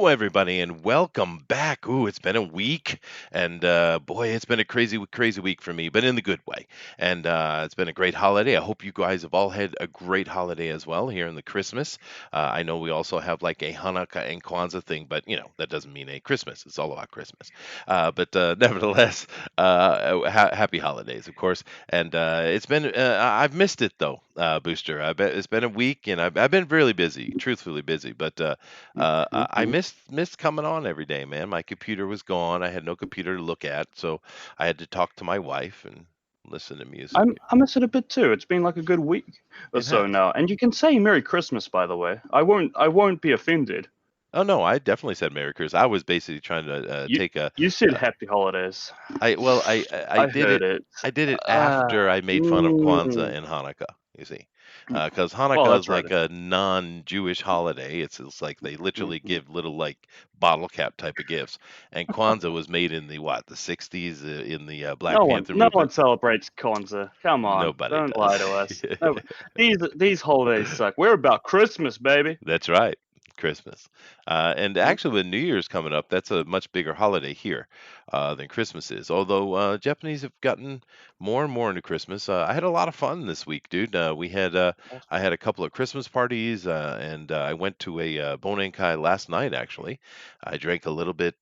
Hello, everybody, and welcome back. Ooh, it's been a week, and boy, it's been a crazy week for me, but in the good way. And it's been a great holiday. I hope you guys have all had a great holiday as well here in the Christmas. I know we also have like a Hanukkah and Kwanzaa thing, but that doesn't mean a Christmas. It's all about Christmas. But nevertheless, happy holidays, of course. And it's been I've missed it though, Booster. I bet it's been a week, and I've been really busy, truthfully busy, but. I Mhm. missed coming on every day, man. My computer was gone. I had no computer to look at, so I had to talk to my wife and listen to music. I miss it a bit too. It's been like a good week or It so has. now, and you can say Merry Christmas, by the way. I won't be offended. Oh no, I definitely said Merry Christmas. I was basically trying to You take a. you said Uh, Happy Holidays. I well, I I did heard it. it. I did it Ah, after I made fun of Kwanzaa mm, and Hanukkah. You see, mm. because Well, Hanukkah is that's right. like a non-Jewish holiday. It's like they literally Mhm. give little like bottle cap type of gifts, and Kwanzaa was made in the what the '60s in the Black Panther No one movement. celebrates Kwanzaa. Come on, Nobody don't lie to does. us. No, these holidays suck. We're about Christmas, baby. That's right, Christmas. And Mm. actually, with New Year's coming up, that's a much bigger holiday here than Christmas is. Although Japanese have gotten more and more into Christmas. I had a lot of fun this week, dude. I had a couple of Christmas parties, and I went to a Bonenkai last night. Actually, I drank a little bit.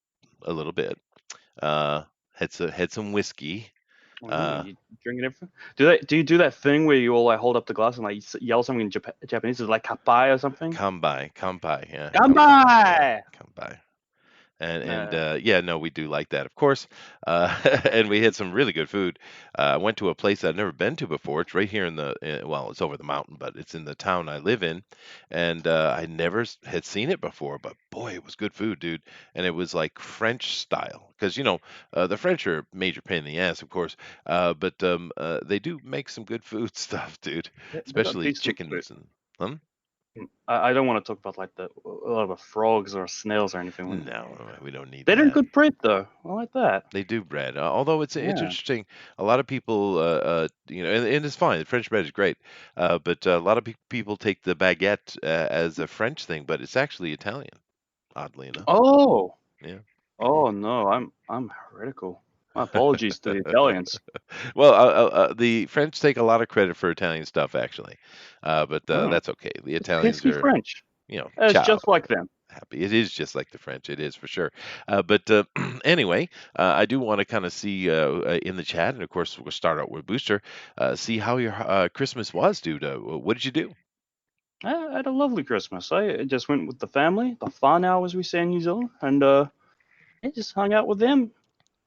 Uh, had some whiskey. Ooh, Uh, you drinking everything? Do you do that thing where you all like hold up the glass and like yell something in Japanese? Is it like kapai or something? Kampai, yeah, kampai, yeah, Kampai. kampai. And Uh, yeah, no, we do like that, of course. Uh, and we had some really good food. I went to a place I'd never been to before. It's right here well, it's over the mountain, but it's in the town I live in, and I never had seen it before. But boy, it was good food, dude. And it was like French style, because the French are a major pain in the ass, of course. But they do make some good food stuff, dude. they got Especially decent food. chickens and. Hmm? I don't want to talk about like a lot of frogs or snails or anything like that. No, we don't need They do that. good bread though. I like that. They do bread, although it's Yeah. interesting. A lot of people, and it's fine. The French bread is great, but a lot of people take the baguette as a French thing, but it's actually Italian, oddly enough. Oh. Yeah. Oh no, I'm heretical. My apologies to the Italians. Well, the French take a lot of credit for Italian stuff, actually, but Oh, that's okay. The it's Italians pesky are, French. It's ciao. just like them. Happy. It is just like the French. It is for sure. But anyway, I do want to kind of see in the chat, and of course we'll start out with Booster. See how your Christmas was, dude. What did you do? I had a lovely Christmas. I just went with the family, the fun hours we say in New Zealand, and I just hung out with them.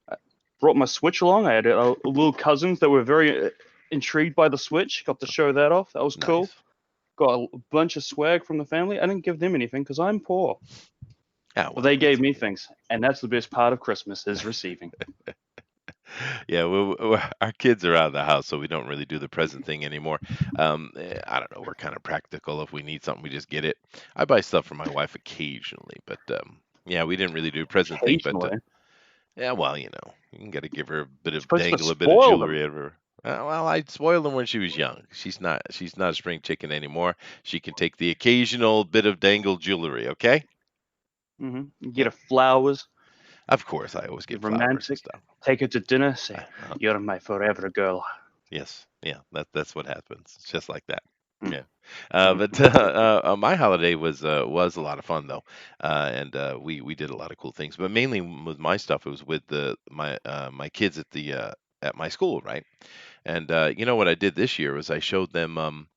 I brought my Switch along. I had little cousins that were very intrigued by the Switch. Got to show that off. That was cool. Nice. Got a bunch of swag from the family. I didn't give them anything because I'm poor, Ah, but well, they that's gave me okay. things, and that's the best part of Christmas is receiving. Yeah, our kids are out of the house, so we don't really do the present thing anymore. I don't know. We're kind of practical. If we need something, we just get it. I buy stuff for my wife occasionally, but yeah, we didn't really do a present thing. But Occasionally, yeah, well, you got to give her a bit you're of supposed to dangle, a bit of spoil them. jewelry out of her. Well, I spoiled them when she was young. She's not a spring chicken anymore. She can take the occasional bit of dangle jewelry. Okay. You get Yeah. her flowers, Of course, I always be get flowers and romantic, stuff. take her to dinner, say, Uh, "You're my forever girl." yes. Yeah. That's what happens. It's just like that. Mm, Yeah. mm, But mm. my holiday was a lot of fun though, and we did a lot of cool things. But mainly with my stuff, it was with my kids at my school, right? And what I did this year was I showed them.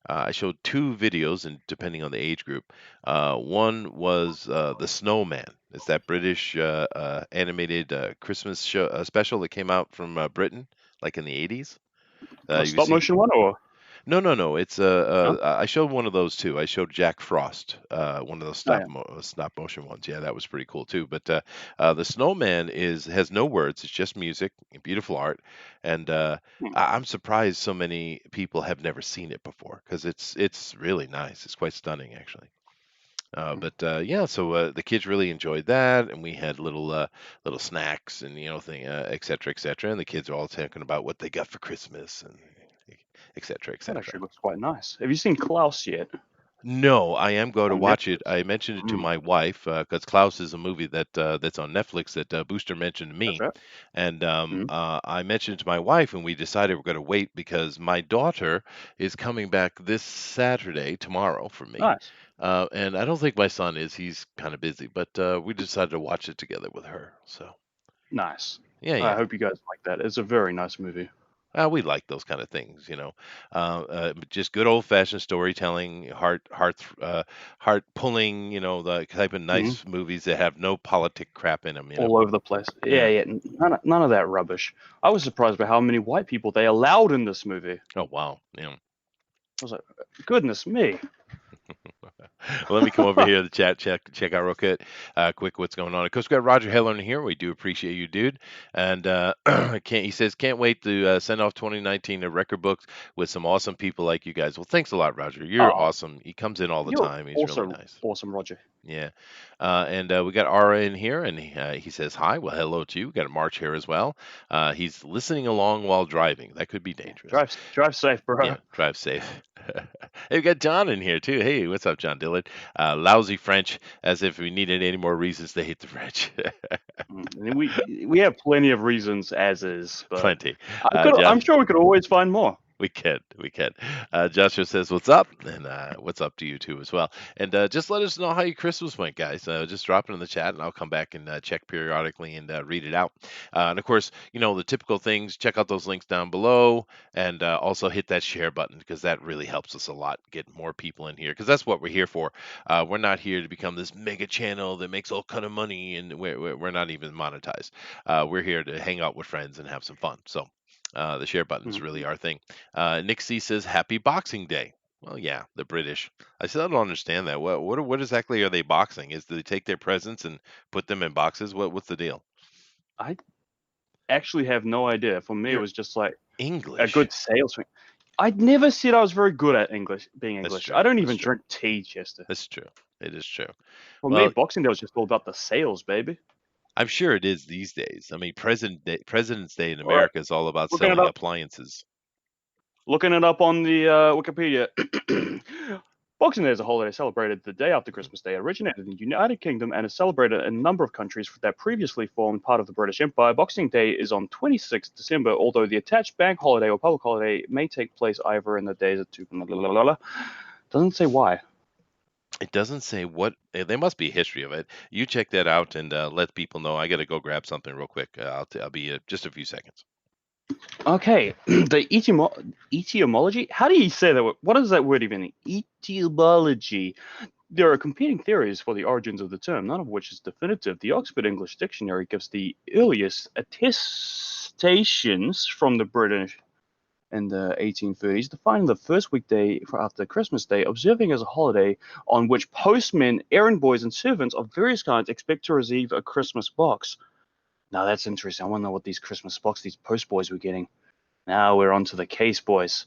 I showed two videos, and depending on the age group, one was the Snowman. It's that British animated Christmas show special that came out from Britain, like in the '80s. A You stop see, motion one, or no, no, no. It's no? I showed one of those too. I showed Jack Frost, one of those Oh yeah. stop motion ones. Yeah, that was pretty cool too. But the Snowman is has no words. It's just music, and beautiful art, and Hmm. I'm surprised so many people have never seen it before because it's really nice. It's quite stunning actually. Hmm. But yeah, so the kids really enjoyed that, and we had little snacks and et cetera, et cetera. And the kids are all talking about what they got for Christmas and et cetera, et That cetera. actually looks quite nice. Have you seen Klaus yet? No, I am going to on watch it. Netflix. I mentioned it to Mm, my wife because Klaus is a movie that's on Netflix that Booster mentioned to that's me, right. and Mm, I mentioned it to my wife, and we decided we're going to wait because my daughter is coming back this Saturday, tomorrow, for me, nice, and I don't think my son is. He's kind of busy, but we decided to watch it together with her. So nice. yeah, I yeah. hope you guys like that. It's a very nice movie. We like those kind of things, just good old fashioned storytelling, heart pulling, the type of Mm, nice movies that have no politic crap in them. all over the place. Yeah, Yeah. yeah. None of that rubbish. I was surprised by how many white people they allowed in this movie. Oh wow. Yeah. I was like, goodness me. Well, let me come over here to the chat, check out real quick what's going on. Of course, we got Roger Heller in here. We do appreciate you, dude. And can't he says can't wait to send off 2019 to record books with some awesome people like you guys. Well, thanks a lot, Roger. You're Oh, awesome. He comes in all the you're time. He's really also nice. awesome, Roger. Yeah. And we got Ara in here, and he says hi. Well, hello to you. We got March here as well. He's listening along while driving. That could be Yeah, dangerous. drive safe, bro. Yeah, drive safe. Hey, we got John in here too. Hey, what's up, John Dillard? Lousy French, as if we needed any more reasons to hate the French. And we have plenty of reasons as is, but Plenty. I'm Josh, sure we could always find more. we can. Joshua says, "What's up?" And what's up to you too as well. And just let us know how your Christmas went, guys. Just drop it in the chat, and I'll come back and check periodically and read it out. And of course, the typical things. Check out those links down below, and also hit that share button because that really helps us a lot. Get more people in here because that's what we're here for. We're not here to become this mega channel that makes all kind of money, and we're not even monetized. We're here to hang out with friends and have some fun. So. The share button's Mhm. really our thing. Nick C says, "Happy Boxing Day." Well, yeah, the British. I still don't understand that. What exactly are they boxing? Is do they take their presents and put them in boxes? What's the deal? I actually have no idea. For me, it You're was just like a English. good salesman. I'd never said I was very good at being That's English. true. I don't That's even true. drink tea, Chester. That's true. It is true. For me, Well, Boxing Day was just all about the sales, baby. I'm sure it is these days. I mean, President's Day in All right, America is all about looking it selling up. appliances. Looking it up on the Wikipedia. Boxing Day is a holiday celebrated the day after Christmas Day. It originated in the United Kingdom and is celebrated in a number of countries that previously formed part of the British Empire. Boxing Day is on 26th December, although the attached bank holiday or public holiday may take place either in the days of two. Blah, blah, blah, blah, blah. Doesn't say why. It doesn't say what. There must be a history of it. You check that out and let people know. I got to go grab something real quick. I'll be just a few seconds. Okay, the etymology. How do you say that? What does that word even mean? Etymology. There are competing theories for the origins of the term, none of which is definitive. The Oxford English Dictionary gives the earliest attestations from the British in the 1830s, defining the first weekday after Christmas Day, observing as a holiday on which postmen, errand boys, and servants of various kinds expect to receive a Christmas box. Now that's interesting. I want to know what these Christmas box these post boys were getting. Now we're on to the case boys.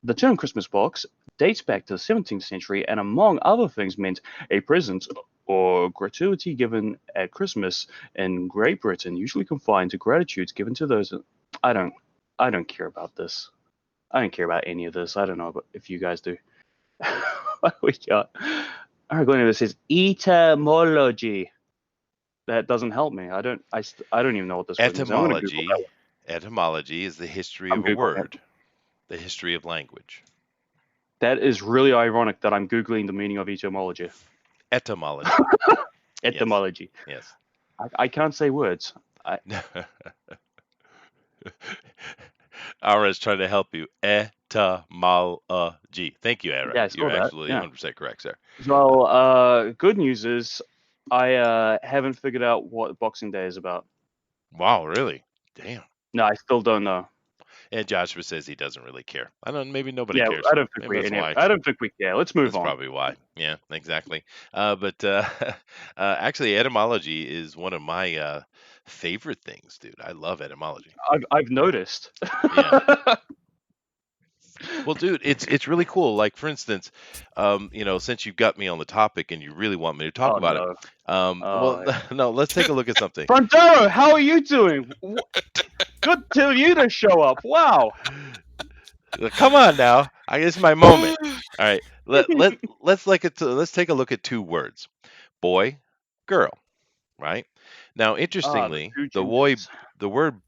The term Christmas box dates back to the 17th century and, among other things, meant a present or gratuity given at Christmas in Great Britain, usually confined to gratitudes given to those. I don't, I don't care about this. I don't care about any of this. I don't know if you guys do. What we got? All right, going to this says etymology. That doesn't help me. I don't even know what this word means. I'm going to Google that Etymology. one. Etymology is the history I'm of a googling it. word, the history of language. That is really ironic that I'm googling the meaning of etymology. Etymology. Yes. Etymology. Yes. I can't say words. I Ara is trying to help you. Etymology. Thank you, Ara. Yeah, I You're saw that. absolutely Yeah. 100% correct, sir. Well, good news is I haven't figured out what Boxing Day is about. Wow, really? Damn. No, I still don't know. And Joshua says he doesn't really care. I don't. Maybe nobody Yeah, cares. Maybe that's why. I don't think we care. Let's move That's on. probably why. Yeah, exactly. But actually, etymology is one of my favorite things, dude. I love etymology. I've noticed. Yeah. Well, dude, it's really cool. Like for instance, since you've got me on the topic and you really want me to talk Oh about it, no. well, Oh, no, let's take a look at something. Frontero, how are you doing? Good to you to show up. Wow. Come on now. I It's my moment. All right. Let's take a look at two words. Boy, girl, right? Now, Ah, the interestingly, two genders. the word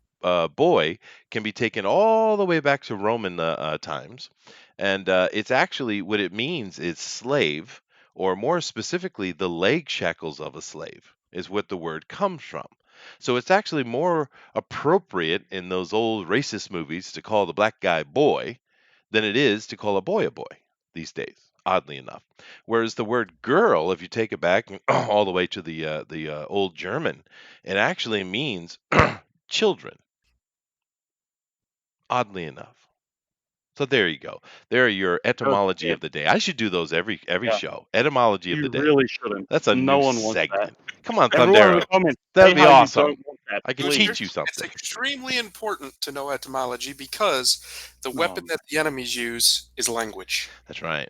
boy can be taken all the way back to Roman times, and it's actually what it means is slave, or more specifically, the leg shackles of a slave is what the word comes from. So it's actually more appropriate in those old racist movies to call the black guy boy than it is to call a boy these days, oddly enough. Whereas the word girl, if you take it back all the way to the old German, it actually means children, oddly enough. So there you go. There are your Goes etymology ahead. of the day. I should do those every Yeah, show. Etymology of the you day. really shouldn't. That's a No new one wants that. segment. Come on, Everyone in the Thundero. comments, That'd say be how you awesome. don't want that, I could Booster, teach please. you it's something. extremely important to know etymology because the weapon No. that the enemies use is language. That's right.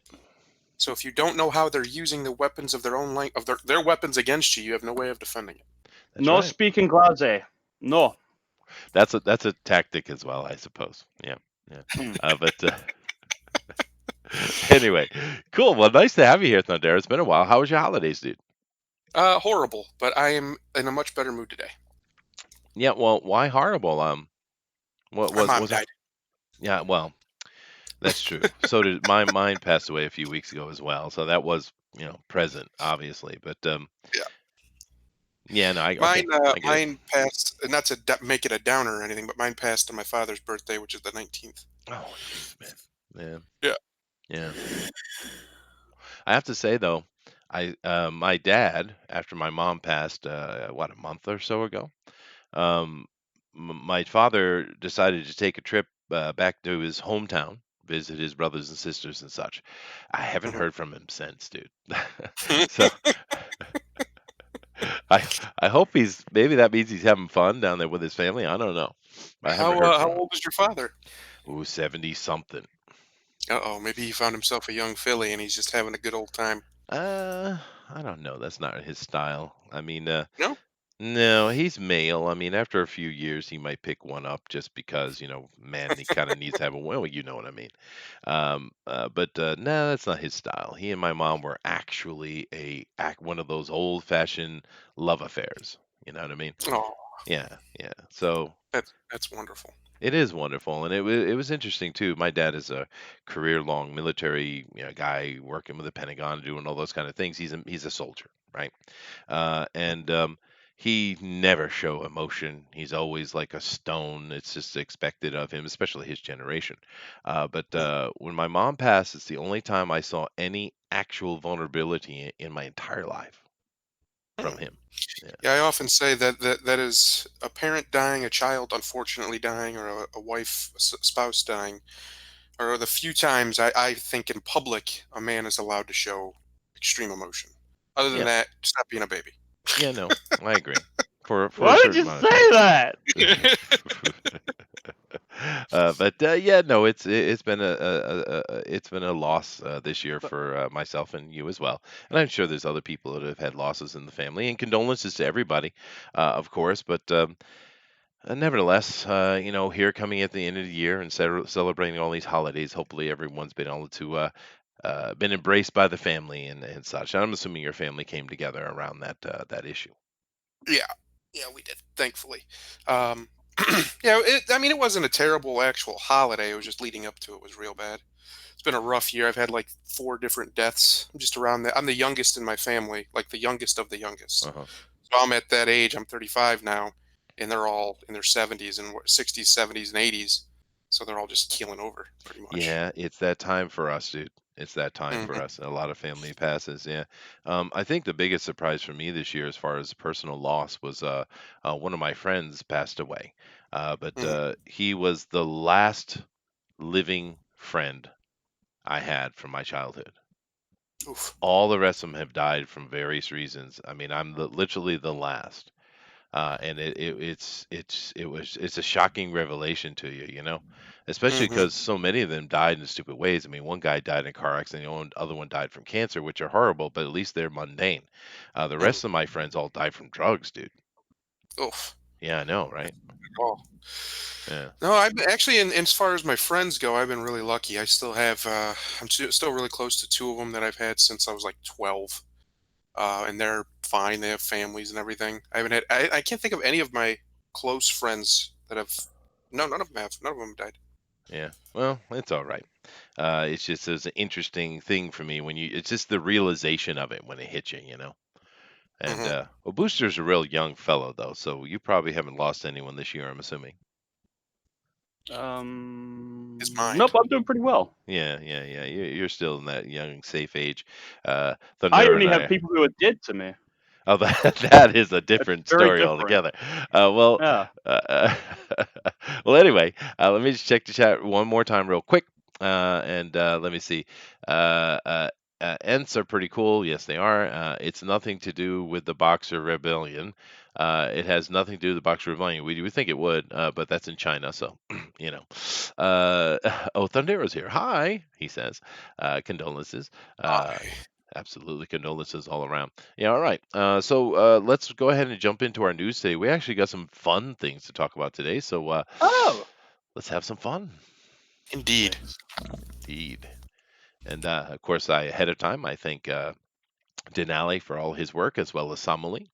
So if you don't know how they're using the weapons of their own of their weapons against you, you have no way of defending it. That's No right. speaking Glaze. No. That's a tactic as well, I suppose. Yeah. Yeah. Hmm. But anyway, cool. Well, nice to have you here, Thunder. It's been a while. How was your holidays, dude? Horrible, but I am in a much better mood today. Yeah. Well, why horrible? What My mom was it? died. Yeah. Well, that's true. So did mine passed away a few weeks ago as well. So that was present, obviously. But Yeah, yeah. No. Okay. I get it. mine passed. Not to make it a downer or anything, but mine passed on my father's birthday, which is the 19th. Oh, jeez, man. Yeah. Yeah. Yeah. I have to say though, my dad, after my mom passed, what, a month or so ago. Um, my father decided to take a trip back to his hometown, visit his brothers and sisters and such. I haven't Mhm. heard from him since, dude. So I I hope maybe that means he's having fun down there with his family. I don't know. I haven't heard How from him. old is your father? Ooh, 70 something. Uh-oh, maybe he found himself a young filly and he's just having a good old time. Uh, I don't know. That's not his style. I mean, No? no, he's male. I mean, after a few years, he might pick one up just because, man, he kind of needs to have a well, you know what I mean. But no, that's not his style. He and my mom were actually one of those old-fashioned love affairs. You know what I mean? Oh, Yeah, yeah. So that's wonderful. it is wonderful, and it was interesting too. My dad is a career-long military guy working with the Pentagon, doing all those kind of things. He's a soldier, right? And he never show emotion. He's always like a stone. It's just expected of him, especially his generation. But Mm, when my mom passed, it's the only time I saw any actual vulnerability in my entire life from mm. him. Yeah, Yeah, I often say that is a parent dying, a child unfortunately dying, or a wife, spouse dying, are the few times I think in public a man is allowed to show extreme emotion. Other than yeah, that, stop being a baby. yeah. No, I agree. For a Why would certain you amount of say time. that? But yeah, no, it's been it's been a loss this year But for myself and you as well, and I'm sure there's other people that have had losses in the family. And condolences to everybody, of course. But nevertheless, here coming at the end of the year and celebrating all these holidays, hopefully everyone's been able to been embraced by the family and such. I'm assuming your family came together around that issue. Yeah, yeah, we did, thankfully. Um, yeah, I mean, it wasn't a terrible actual holiday. It was just leading up to it was real bad. It's been a rough year. I've had like four different deaths. I'm just around that. I'm the youngest in my family, like the youngest of the youngest. Uh-huh. So I'm at that age. I'm 35 now, and they're all in their 70s and 60s, 70s, and 80s. So they're all just keeling over, pretty much. Yeah, it's that time for us, dude. It's that time for Hmm. us. A lot of family passes. Yeah. I think the biggest surprise for me this year, as far as personal loss, was one of my friends passed away. But Hmm. he was the last living friend I had from my childhood. Oof. All the rest of them have died from various reasons. I mean, literally the last. And it's a shocking revelation to you, especially Hmm. because so many of them died in stupid ways. I mean, one guy died in a car accident, the other one died from cancer, which are horrible, but at least they're mundane. The Hmm. rest of my friends all died from drugs, dude. Oof. Yeah, I know, right? all. Yeah. No, I've been, actually, in as far as my friends go, I've been really lucky. I still have, still really close to two of them that I've had since I was like 12, and they're fine. They have families and everything. I haven't had. I can't think of any of my close friends that have. No, none of them have. None of them died. Yeah. Well, it's all right. It's just it's an interesting thing for me when you. It's just the realization of it when it hits you. And Hmm. well, Booster's a real young fellow though, so you probably haven't lost anyone this year, I'm assuming. His mind. Nope, I'm doing pretty well. Yeah, yeah, yeah. You're still in that young, safe age. I Thunder and only have I. people who are dead to me. Oh, that is a It's different very story different. altogether. Well, Yeah. well, anyway, let me just check the chat one more time, real quick, and let me see. Uh, uh, Ents are pretty cool. Yes, they are. It's nothing to do with the Boxer Rebellion. It has nothing to do with the Boxer Rebellion. We would think it would, but that's in China, so you know. Oh, Thundero's here. Hi, he says. Condolences. Uh, I, Absolutely, condolences all around. Yeah, all right. So let's go ahead and jump into our news today. We actually got some fun things to talk about today, so Oh. let's have some fun. indeed. Yes. Indeed. And of course, ahead of time, I thank Dinale for all his work, as well as Samali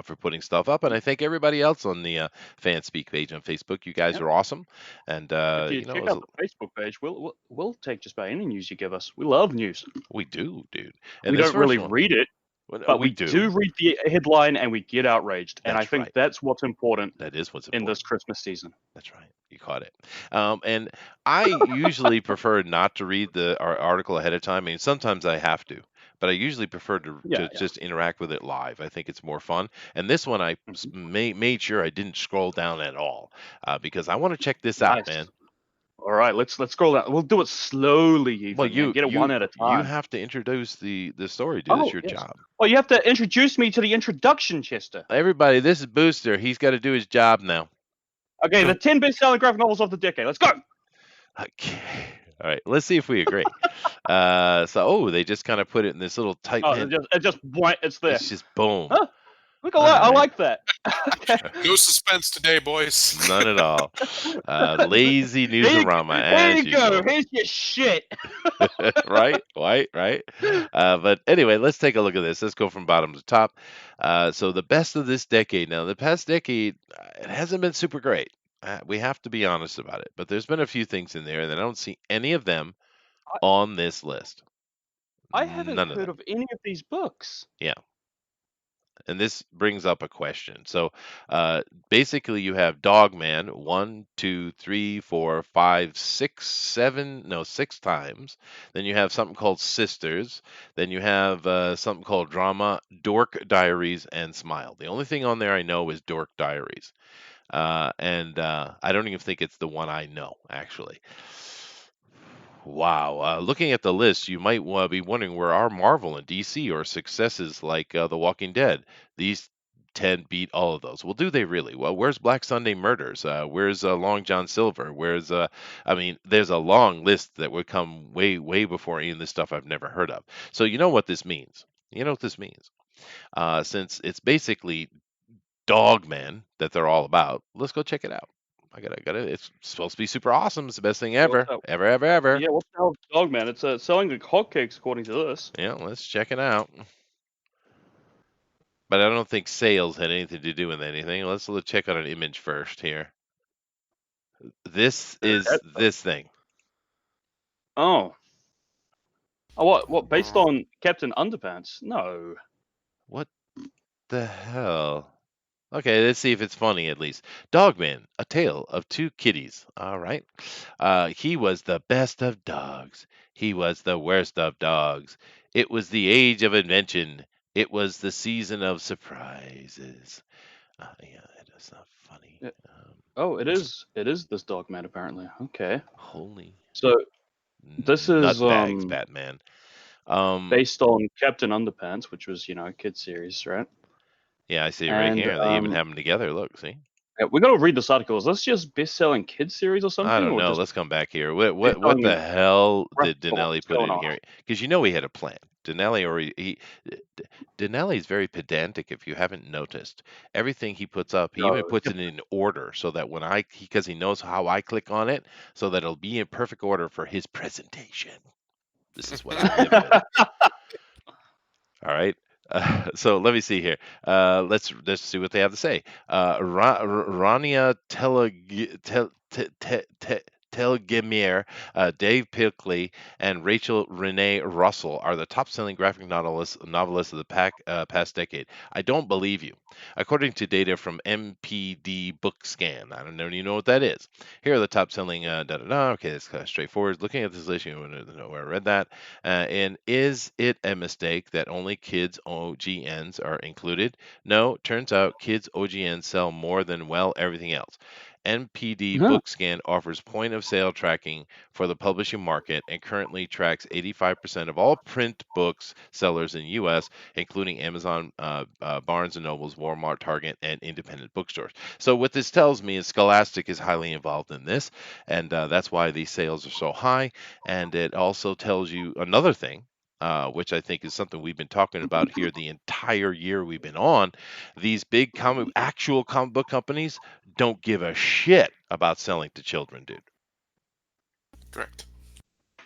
for putting stuff up, and I thank everybody else on the Fan Speak page on Facebook. You guys Yep. are awesome, and If you check out the Facebook page, we'll take just about any news you give us. We love news. we do, dude. And We this don't first really one, read it, but we we do. do read the headline and we get outraged. And I That's think right. that's what's important That is what's in this important. Christmas season. That's right. You caught it. And I usually prefer not to read the article ahead of time. I mean, sometimes I have to, but I usually prefer to Yeah, yeah. just interact with it live. I think it's more fun. And this one, I Mhm. made sure I didn't scroll down at all because I want to check this out, Nice. man. All right, let's scroll down. We'll do it slowly, Well, even, man. Get it one at a you time. have to introduce the story, dude. It's Oh, your yes. job. Well, you have to introduce me to the introduction, Chester. Everybody, this is Booster. He's got to do his job now. Okay, the 10 best-selling graphic novels of the decade. Let's go. Okay. All right. Let's see if we agree. They just kind of put it in this little tight Oh, man. it's there. It's just boom. Huh? Look, All I right. like that. Okay. No suspense today, boys. None at all. Lazy Here newsarama you as go. usual. Here's your shit. Right? Right? But anyway, let's take a look at this. Let's go from bottom to top. So the best of this decade. Now, the past decade, it hasn't been super great. We have to be honest about it. But there's been a few things in there, and I don't see any of them I, on this list. I haven't None of heard them. of any of these books. Yeah. And this brings up a question. So basically, you have Dogman 6 times. Then you have something called Sisters. Then you have something called Drama, Dork Diaries, and Smile. The only thing on there I know is Dork Diaries. And I don't even think it's the one I know, actually. Wow. Looking at the list, you might be wondering where are Marvel and DC or successes like The Walking Dead? These 10 beat all of those. Well, do they really? Well, where's Black Sunday Murders? Where's Long John Silver? I mean, there's a long list that would come way, way before any of this stuff I've never heard of. So, you know what this means? You know what this means? Since it's basically Dogman that they're all about, let's go check it out. I gotta. It's supposed to be super awesome. It's the best thing Yeah, what's ever, that? ever, ever, ever. Yeah, what's the hell, dog man? It's selling like hotcakes according to this. Yeah, let's check it out. But I don't think sales had anything to do with anything. Let's check out an image first here. This is Okay. this thing. Oh. Oh, what? Based Mm. on Captain Underpants? No. What the hell? Okay, let's see if it's funny at least. Dogman, a tale of two kitties. All right. He was the best of dogs. He was the worst of dogs. It was the age of invention. It was the season of surprises. Yeah, it is not funny. Yeah. Oh, it is. It is this dog man apparently. Okay. Holy So this is nutbags, Batman. based on Captain Underpants, which was a kid series, right? Yeah, I see it right And here. They even have them together. Look, see? yeah, we got to read this article. Is this just best-selling kid series or I something, don't or know. just Let's come back here. What best-selling the hell graphic did novel? Dinelli What's put going in on? here? Because you know he had a plan. Dinale, or Dinale is very pedantic. If you haven't noticed, everything he puts up, he even Oh, puts yep. it in order so that when because he knows how I click on it, so that it'll be in perfect order for his presentation. This is what I live with. All right. So let me see here. Let's see what they have to say. Rania Telgemir, Dave Pilkley, and Rachel Renee Russell are the top-selling graphic novelists of the past decade. I don't believe you. According to data from MPD BookScan, I don't know, you know what that is. Here are the top-selling. Okay, it's kind of straightforward. Looking at this list, you know where I read that. And is it a mistake that only kids OGNs are included? No, turns out kids OGNs sell more than everything else. NPD Huh. BookScan offers point of sale tracking for the publishing market and currently tracks 85% of all print books sellers in US, including Amazon, Barnes and Nobles, Walmart, Target, and independent bookstores. So what this tells me is Scholastic is highly involved in this, and that's why these sales are so high. And it also tells you another thing, which I think is something we've been talking about here the entire year we've been on. These big actual comic book companies don't give a shit about selling to children, dude. Correct.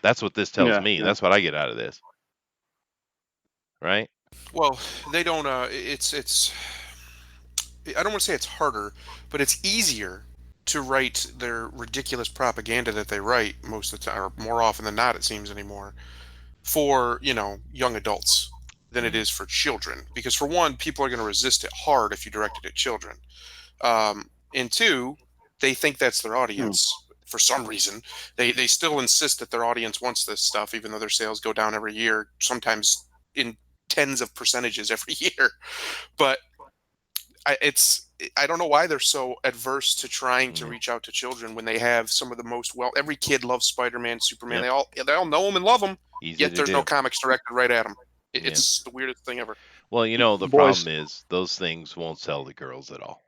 That's what this tells Yeah, me. yeah. That's what I get out of this, right? Well, they don't. It's. I don't want to say it's harder, but it's easier to write their ridiculous propaganda that they write most of the time, or more often than not, it seems anymore, for young adults than it Mm, is for children. Because for one, people are going to resist it hard if you direct it at children. And two, they think that's their Hmm. audience. For some reason, they still insist that their audience wants this stuff, even though their sales go down every year, sometimes in tens of percentages every year. But I don't know why they're so adverse to trying to yeah. reach out to children when they have some of the most every kid loves Spider-Man, Superman. Yep. They all know them and love them. Easy Yet to there's no do. comics directed right at them. Yeah. It's the weirdest thing ever. Well, the Boys, problem is those things won't sell to girls at all.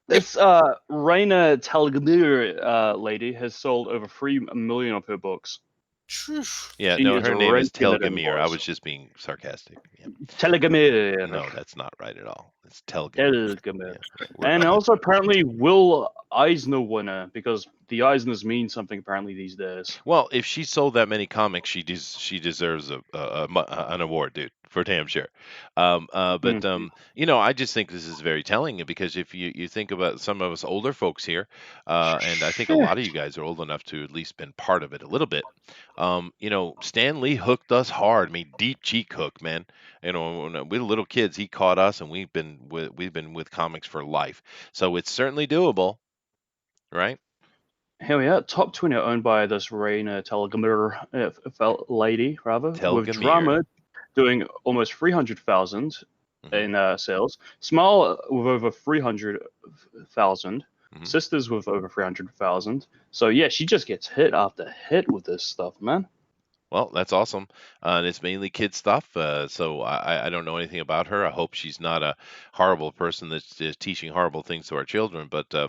Yep. this Raina Telgemir lady has sold over 3 million of her books. Phew. Yeah, She no, is her name is renting it in, Telgemir. I boys. was just being sarcastic. Yeah. Telgemir. No, that's not right at all. It's Telgemir. Telgemir. Yeah. We're And also apparently Will Eisner winner, because the Eisners mean something apparently these days. Well, if she sold that many comics, she deserves an award, dude, for damn sure. But Mhm. I just think this is very telling because if you think about some of us older folks here, and I think a lot of you guys are old enough to at least been part of it a little bit. Stan Lee hooked us hard. I mean, deep cheek hook, man. When we were little kids, he caught us, and we've been with comics for life. So it's certainly doable, right? Here we are, top 20 owned by this Raina Telgemir lady, rather, with Telgemir. drama doing almost 300,000 Hmm. in sales. Smile with over 300,000. Hmm. Sisters with over 300,000. So yeah, she just gets hit after hit with this stuff, man. Well, that's awesome. And it's mainly kid stuff. So I don't know anything about her. I hope she's not a horrible person that's teaching horrible things to our children. But I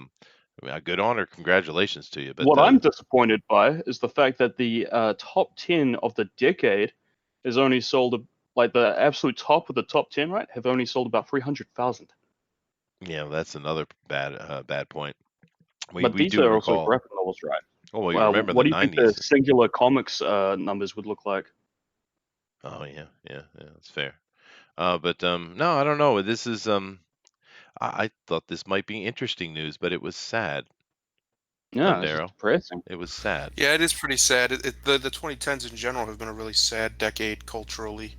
mean, good on her. Congratulations to you. But What I'm disappointed by is the fact that the top 10 of the decade is only sold, like the absolute top of the top 10, right? Have only sold about 300,000. yeah, that's another bad point. We But we these do are also recall. graphic novels, right? Oh, well, you Well, remember what the do you think the '90s? singular comics numbers would look like? Oh yeah, yeah, yeah. That's fair. But no, I don't know. This is I thought this might be interesting news, but it was sad. Yeah, this is Thundero. depressing. It was sad. Yeah, it is pretty sad. The 2010s in general have been a really sad decade culturally.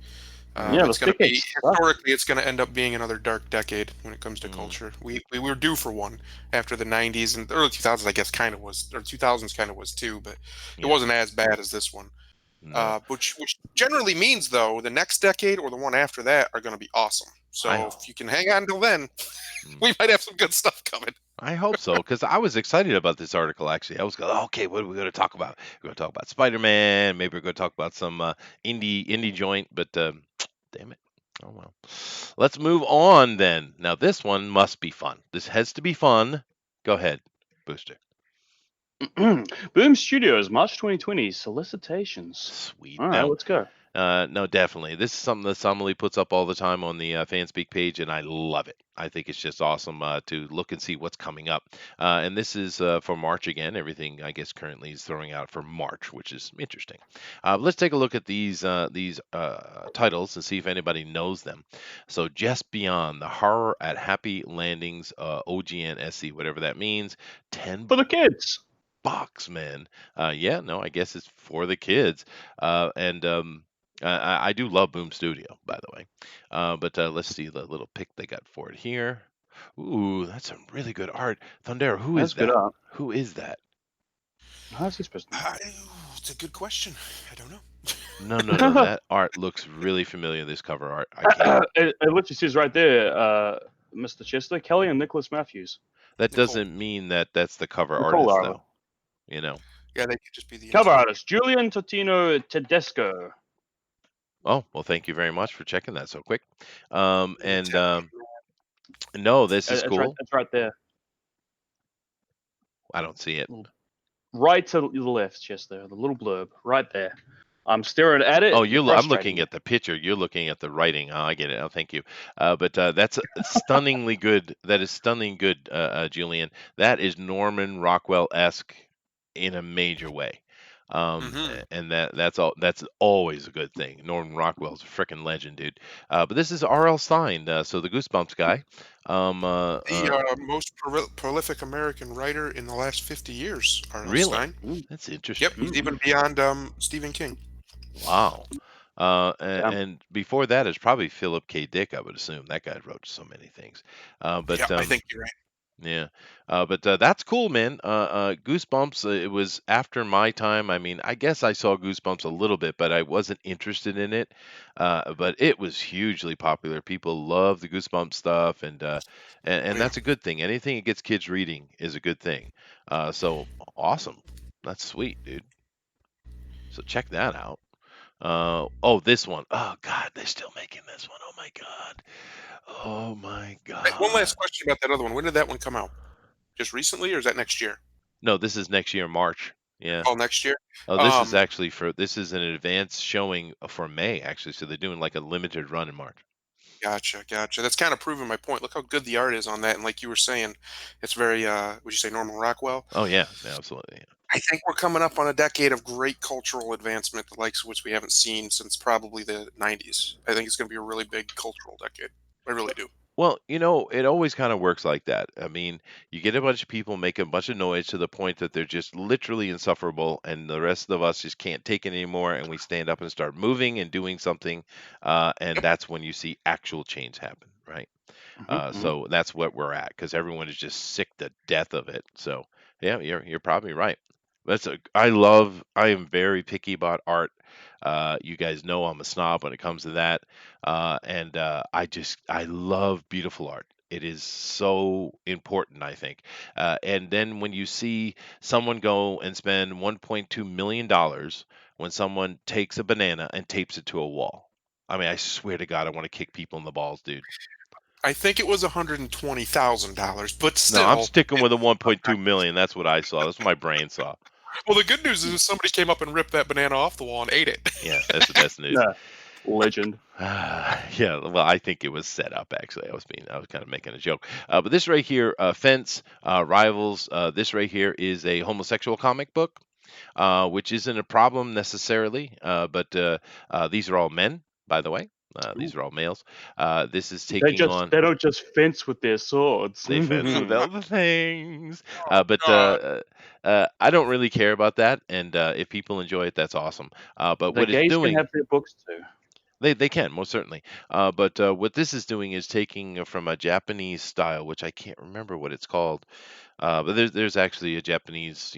Yeah, It's this going to decade be sucked. historically, it's going to end up being another dark decade when it comes to Mm, culture. We were due for one after the 90s and the early 2000s. I guess kind of was, or 2000s kind of was too, but it yeah. wasn't as bad as this one. No. Which generally means though the next decade or the one after that are going to be awesome. I So if you can hang on till then, mm. we might have some good stuff coming. I hope so, because I was excited about this article. Actually, I was going, okay, what are we going to talk about? We're going to talk about Spider-Man. Maybe we're going to talk about some indie joint. But damn it. Oh well. Let's move on then. Now this one must be fun. This has to be fun. Go ahead, Booster. Boom Studios, March 2020, solicitations. Sweet. All right, Now let's go. No, definitely. This is something that Somali puts up all the time on the Fanspeak page, and I love it. I think it's just awesome to look and see what's coming up. And this is for March again. Everything I guess currently is throwing out for March, which is interesting. Let's take a look at these titles and see if anybody knows them. So, Just Beyond the Horror at Happy Landings, OGN SC, whatever that means. 10 For the kids. bucks, man. Yeah, no, I guess it's for the kids. And I do love Boom Studio, by the way. But let's see the little pic they got for it here. Ooh, that's some really good art. Thundera, who is That's good that? art. Who is that? How's he supposed to know? It's a good question. I don't know. No. That art looks really familiar. This cover art. I can't. It literally says right there, Mr. Chester, Kelly, and Nicholas Matthews. That Nicole. doesn't mean that that's the cover Nicole, artist, rather. though. You know. Yeah, they could just be the Cover interior. artist, Julian Totino Tedesco. Oh, well, thank you very much for checking that so quick. The And Italian. no, this is It's right, cool. it's right there. I don't see it. Right to the left, Chester. The little blurb. Right there. I'm staring at it. Oh, You're I'm looking frustrating me. at the picture. You're looking at the writing. Oh, I get it. Oh, thank you. But that's stunningly good. That is stunning good, Julian. That is Norman Rockwell-esque in a major way. And that's always a good thing. Norman Rockwell's a freaking legend, dude. But this is R.L. Stein, so the Goosebumps guy. The most prolific American writer in the last 50 years, R.L. Really? Stein. That's Yep, interesting. he's even beyond Stephen King. Wow. Damn. And before that is probably Philip K. Dick, I would assume. That guy wrote so many things. But Yeah, I think you're right. yeah, but that's cool, man. Goosebumps. It was after my time. I mean, I guess I saw Goosebumps a little bit, but I wasn't interested in it. But it was hugely popular. People love the Goosebumps stuff, and Oh, yeah. that's a good thing. Anything that gets kids reading is a good thing. So awesome. That's sweet, dude. So check that out. Oh, this one. Oh God, they're still making this one. Oh my God. Oh my Hey, one God. last question about that other one. When did that one come out? Just recently, or is that next year? No, this is next year, March. Yeah. Oh, next year. Oh, Um, this is an advance showing for May actually. So they're doing like a limited run in March. gotcha. That's kind of proving my point. Look how good the art is on that, and like you were saying, it's very. Would you say Norman Rockwell? Oh yeah, absolutely. Yeah. I think we're coming up on a decade of great cultural advancement, the likes of which we haven't seen since probably the '90s. I think it's going to be a really big cultural decade. I really do. Well, it always kind of works like that. I mean, you get a bunch of people making a bunch of noise to the point that they're just literally insufferable, and the rest of us just can't take it anymore, and we stand up and start moving and doing something, and Yep. that's when you see actual change happen, right? So that's what we're at because everyone is just sick to death of it. So yeah, you're probably right. I am very picky about art. You guys know I'm a snob when it comes to that. And I love beautiful art. It is so important, I think. And then when you see someone go and spend $1.2 million when someone takes a banana and tapes it to a wall. I mean, I swear to God, I want to kick people in the balls, dude. I think it was $120,000, but No, I'm still. sticking with a 1.2 million. That's what I saw. That's what my brain saw. Well, the good news is somebody came up and ripped that banana off the wall and ate it. Yeah, that's the best news. Yeah. Legend. Yeah, well, I think it was set up. Actually, I was kind of making a joke. But this right here, Fence Rivals. This right here is a homosexual comic book, which isn't a problem necessarily. But these are all men, by the way. These Ooh. are all males. This is taking on. They don't just fence with their swords. They fence with other things. Oh, God. I don't really care about that. And if people enjoy it, that's awesome. But The what it's gays can doing, have their books too. they can most certainly. But what this is doing is taking from a Japanese style, which I can't remember what it's called. But there's actually a Japanese,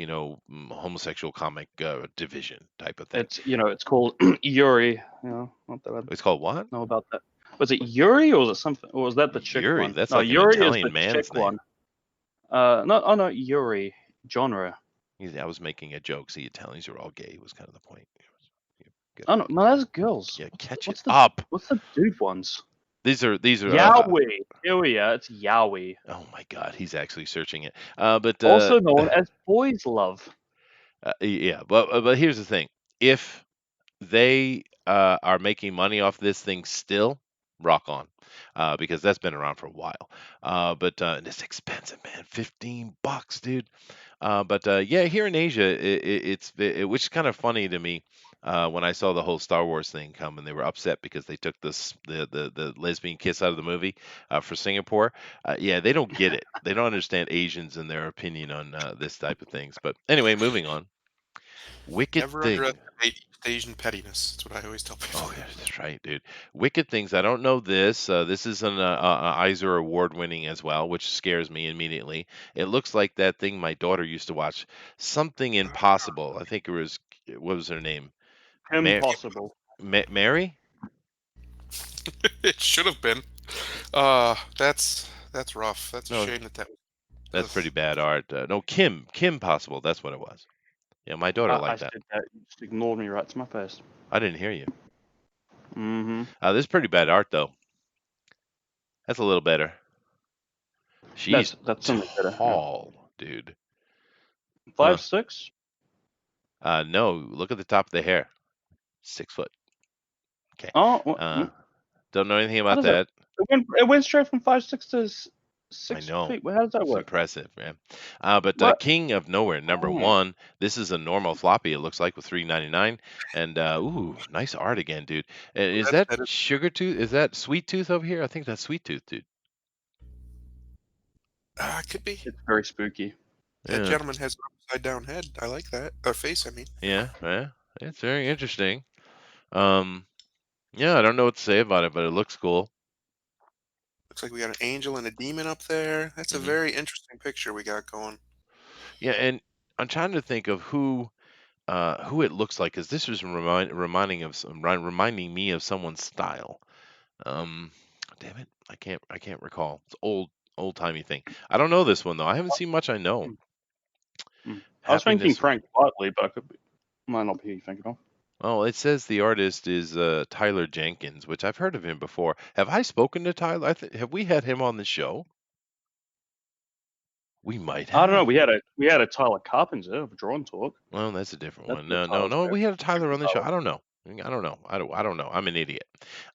homosexual comic division type of thing. It's called Yuri. Not that I It's called what? know about that. Was it Yuri or was it something? Or was that the chick Yuri. one? That's No, like an Yuri is Italian the man's chick name. one. No, Yuri genre. I was making a joke. See, Italians are all gay was kind of the point. Oh no, that's girls. Yeah, catch What's it the up. what's the dude ones? These are Yowie. Here we are. It's Yowie. oh my God, he's actually searching it. But Also known as Boys Love. yeah, but here's the thing: if they are making money off this thing still, rock on, because that's been around for a while. But it's expensive, man. $15, dude. But yeah, here in Asia, which is kind of funny to me. When I saw the whole Star Wars thing come, and they were upset because they took the lesbian kiss out of the movie for Singapore. Yeah, they don't get it. They don't understand Asians and their opinion on this type of things. But anyway, moving on. Wicked Never thing. underestimate East Asian pettiness. That's what I always tell people. Oh, yeah, that's right, dude. Wicked Things. I don't know this. This is an Eisner Award winning as well, which scares me immediately. It looks like that thing my daughter used to watch. Something Impossible. I think it was. What was her name? Impossible. Mary? It should have been. That's rough. That's a No, shame that that's was. pretty bad art. No, Kim. Kim Possible. That's what it was. Yeah, my daughter I liked that. said that. You just ignored me right to my face. I didn't hear you. Mm-hmm. This is pretty bad art though. That's a little better. She's That's something better. Yeah. tall, dude. Huh. 5'6". No, look at the top of the hair. 6 foot. Okay. Oh, Don't know anything how about does that? that. It went straight from 5'6" to I 6 know. feet. Well, how does that It's work? impressive, man. But What? King of Nowhere, number Oh, one. This is a normal floppy. It looks like with $3.99, and ooh, nice art again, dude. Is that That is, Sugar Tooth? Is that Sweet Tooth over here? I think that's Sweet Tooth, dude. could be. it's very spooky. That Yeah, gentleman has an upside down head. I like that. Or face, I mean. yeah. It's very interesting. Um, yeah, I don't know what to say about it, but it looks cool. Looks like we got an angel and a demon up there. That's a Hmm. very interesting picture we got going. Yeah, and I'm trying to think of who it looks like, because this was reminding me of someone's style. Um, damn it, I can't recall. It's old timey thing. I don't know this one though. I haven't seen much. I know. Hmm. Hmm. I was thinking Happiness. Frank Bartley, but might not be who you thinking of. Oh, it says the artist is Tyler Jenkins, which I've heard of him before. Have I spoken to Tyler? Have we had him on the show? We might I don't know. have. We had a Tyler Carpenter of Drawn Talk. Well, that's a different That's one. what Tyler's No. there. We had a Tyler on the show. Tyler. I don't know. I don't know. I don't know. I'm an idiot.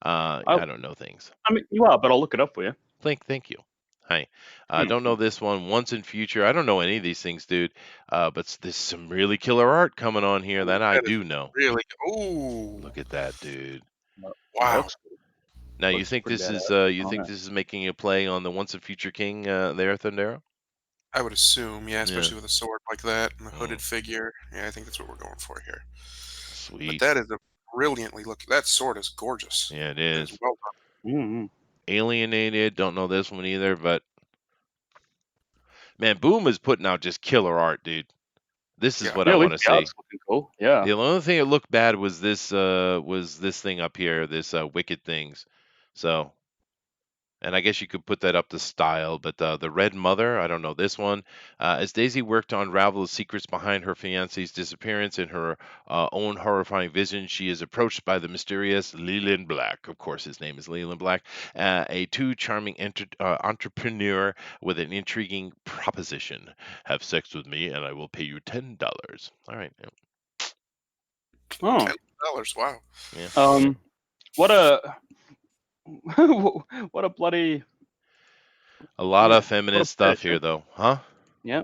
I, I don't know things. I mean, you are, but I'll look it up for you. Thank you. Hi. I Hmm. don't know this one. Once in Future. I don't know any of these things, dude. But there's some really killer art coming on here that I That is do know. really. Ooh. Look at that, dude. Wow. Now you Looks think pretty this is badass. you Oh, think yeah. this is making a play on the Once in Future King there, Thundera? I would assume, yeah, Yeah. especially with a sword like that and a hooded Mm, figure. Yeah, I think that's what we're going for here. But sweet. that is a brilliantly look. That sword is gorgeous. Yeah, it It is is. well done. Mm-hmm. Alienated. Don't know this one either, but man, Boom is putting out just killer art, dude. This is Yeah. what I Yeah, at want least to the see. art's looking cool. Yeah. The only thing that looked bad was this thing up here, this Wicked Things. So, and I guess you could put that up to style, but the Red Mother, I don't know this one. As Daisy worked to unravel the secrets behind her fiance's disappearance and her own horrifying vision, she is approached by the mysterious Leland Black. Of course, his name is Leland Black, a too charming entrepreneur with an intriguing proposition. Have sex with me, and I will pay you $10. All right. Oh. $10. Wow. Yeah. What a what a bloody A lot of yeah. What a feminist stuff pitch. here, though, huh? Yeah.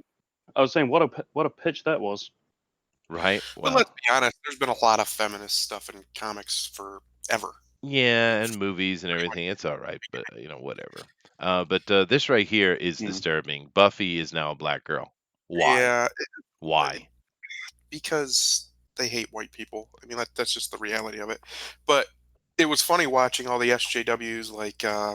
I was saying what a pitch that was. Right. But Well, let's be honest, there's been a lot of feminist stuff in comics forever. I yeah, mean, and movies and pretty much. everything. It's all right, but whatever. But this right here is Yeah. disturbing. Buffy is now a black girl. Why? Yeah, Why? because they hate white people. I mean, that's just the reality of it. But it was funny watching all the SJWs, like I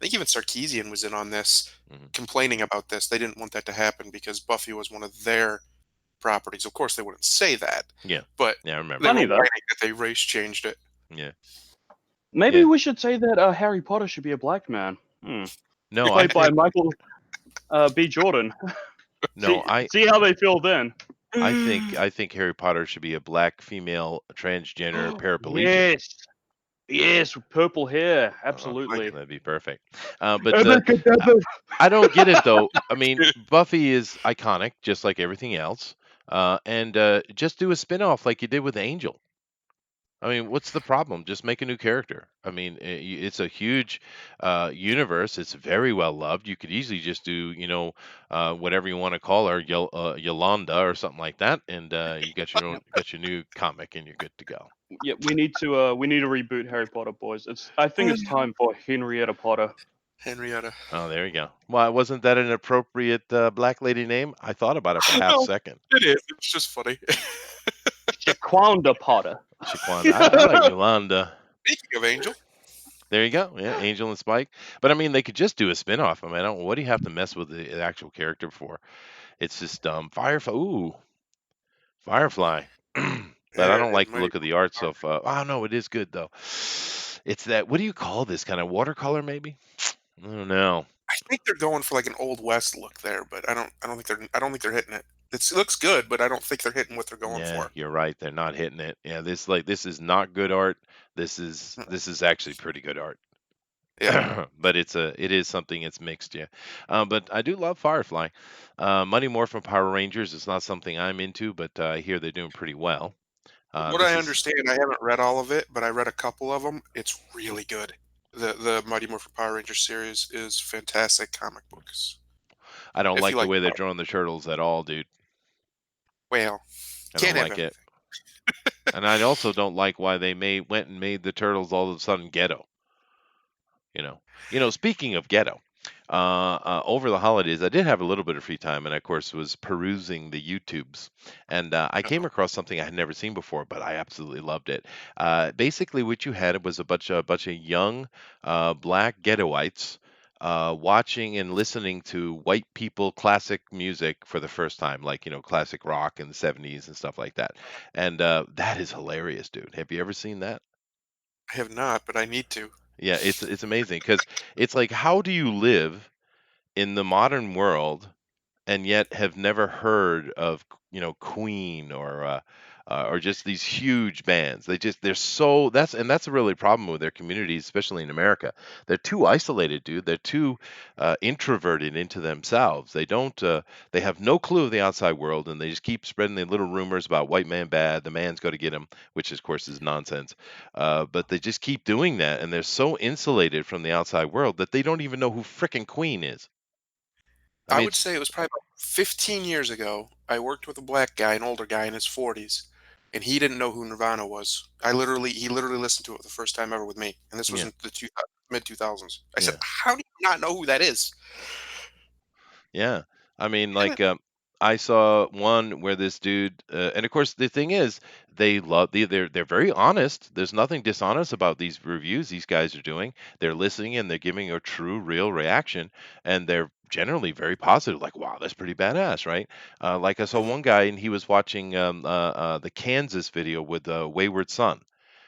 think even Sarkeesian was in on this, Hmm. complaining about this. They didn't want that to happen because Buffy was one of their properties. Of course, they wouldn't say that, Yeah. but Yeah, I remember. they were Funny whining though. that they race changed it. Yeah. Maybe Yeah. we should say that Harry Potter should be a black man. No, Played by Michael B. Jordan. no, See how they feel then. I think Harry Potter should be a black female transgender paraplegic. Yes. Yes, with purple hair. Oh, Absolutely. that'd be perfect. But I don't get it though. I mean, Buffy is iconic, just like everything else. And just do a spin-off like you did with Angel. I mean, what's the problem? Just make a new character. I mean, it's a huge universe. It's very well loved. You could easily just do, whatever you want to call her, Yolanda or something like that, and you got your new comic, and you're good to go. Yeah, we need to reboot Harry Potter, boys. I think it's time for Henrietta Potter. Henrietta. Oh, there you go. Why wasn't that an appropriate black lady name? I thought about it for a half No, second. it is. It's just funny. Shaquanda Potter. Shaquanda. I like Yolanda. Speaking of Angel, There you go. Yeah, Angel and Spike. But I mean, they could just do a spin-off. I mean, what do you have to mess with the actual character for? It's just Firefly. Ooh, Firefly. But I yeah, don't like the Mighty look of the art so far. Oh no, it is good though. It's that. What do you call this kind of watercolor? Maybe. I don't know. I think they're going for like an old west look there, but I don't think they're hitting it. It looks good, but I don't think they're hitting what they're going Yeah, for. you're right. They're not hitting it. Yeah, this is not good art. Mm, This is actually pretty good art. yeah. But it is something it's mixed, yeah. But I do love Firefly. Money More from Power Rangers is not something I'm into, but I hear they're doing pretty well. What This I is understand, I haven't read all of it, but I read a couple of them. It's really good. The Mighty Morphin Power Rangers series is fantastic comic books. I don't If you like the like way they're Power, drawing the turtles at all, dude. well, I don't can't have like it. everything. And I also don't like why they went and made the turtles all of a sudden ghetto. You know, Speaking of ghetto, over the holidays, I did have a little bit of free time, and of course was perusing the YouTubes, and I came Uh-oh. across something I had never seen before, but I absolutely loved it. Basically, what you had was a bunch of young black ghettoites. Watching and listening to white people classic music for the first time, like classic rock in the '70s and stuff like that, and that is hilarious, dude. Have you ever seen that? I have not, but I need to. Yeah, it's amazing because it's like, how do you live in the modern world and yet have never heard of Queen or just these huge bands. They're so that's a really problem with their communities, especially in America. They're too isolated, dude. They're too introverted into themselves. They have no clue of the outside world, and they just keep spreading the little rumors about white man bad, the man's got to get him, which of course is nonsense. But they just keep doing that, and they're so insulated from the outside world that they don't even know who frickin' Queen is. I I mean, would say it was probably about 15 years ago. I worked with a black guy, an older guy in his 40s, and he didn't know who Nirvana was. He literally listened to it the first time ever with me, and this was yeah, in the mid 2000s. I said, yeah. "How do you not know who that is?" Yeah. I mean, Yeah, I saw one where this dude, and of course, the thing is, they're very honest. There's nothing dishonest about these reviews these guys are doing. They're listening and they're giving a true, real reaction, and they're generally very positive. Like, wow, that's pretty badass, right? Like I saw mhm, one guy and he was watching the Kansas video with Wayward Son,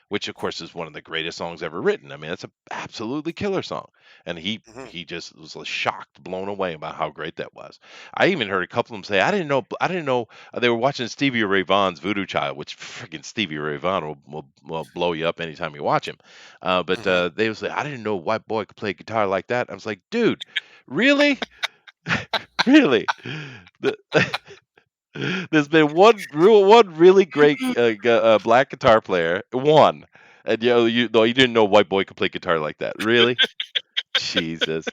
which of course is one of the greatest songs ever written. I mean, it's a absolutely killer song, and he mhm. he just was shocked, blown away about how great that was. I even heard a couple of them say, I didn't know they were watching Stevie Ray Vaughan's Voodoo Child, which freaking Stevie Ray Vaughan will blow you up anytime you watch him. But Mhm. they was like, I didn't know a white boy could play guitar like that. I was like, dude, really, really. The, There's been one really great black guitar player, one, and you didn't know a white boy could play guitar like that. Really? Jesus,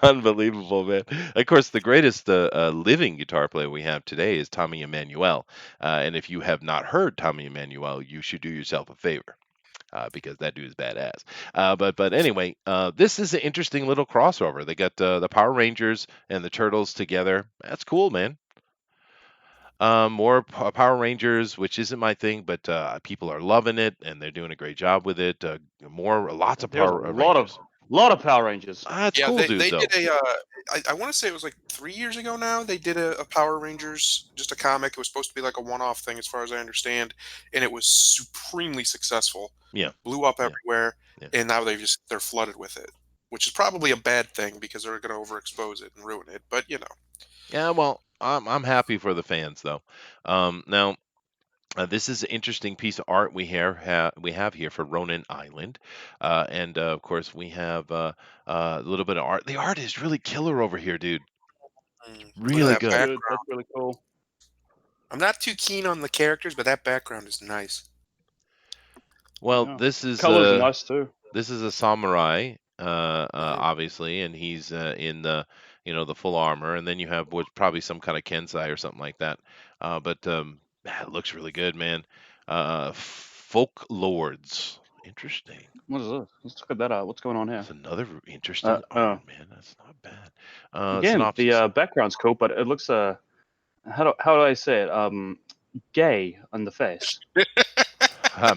unbelievable, man. Of course, the greatest living guitar player we have today is Tommy Emmanuel, and if you have not heard Tommy Emmanuel, you should do yourself a favor. Because that dude's badass. But anyway, this is an interesting little crossover. They got the Power Rangers and the Turtles together. That's cool, man. More Power Rangers, which isn't my thing, but people are loving it and they're doing a great job with it. Lots of There's a Power Rangers. lot of Power Rangers. It's Yeah, cool, dude. they Though. did I want to say it was like 3 years ago now. They did a Power Rangers, just a comic. It was supposed to be like a one-off thing, as far as I understand, and it was supremely successful. Yeah, Blew up yeah, everywhere, yeah, and now they're flooded with it, which is probably a bad thing because they're going to overexpose it and ruin it. But yeah. Well, I'm happy for the fans though. Now. This is an interesting piece of art we have here for Ronan Island, and of course we have a little bit of art. The art is really killer over here, dude. look at Really that That's good. good. That's background. really cool. I'm not too keen on the characters, but that background is nice. Well, Yeah. Colors are nice too. this is a samurai, Mhm. obviously, and he's in the the full armor, and then you have probably some kind of kensai or something like that. But it looks really good, man. Folk lords, interesting. What is this? Let's look at that up. What's going on here? It's another interesting Oh, art, man. That's not bad. again, Synopsis. the background's cool, but it looks how do I say it? Gay on the face.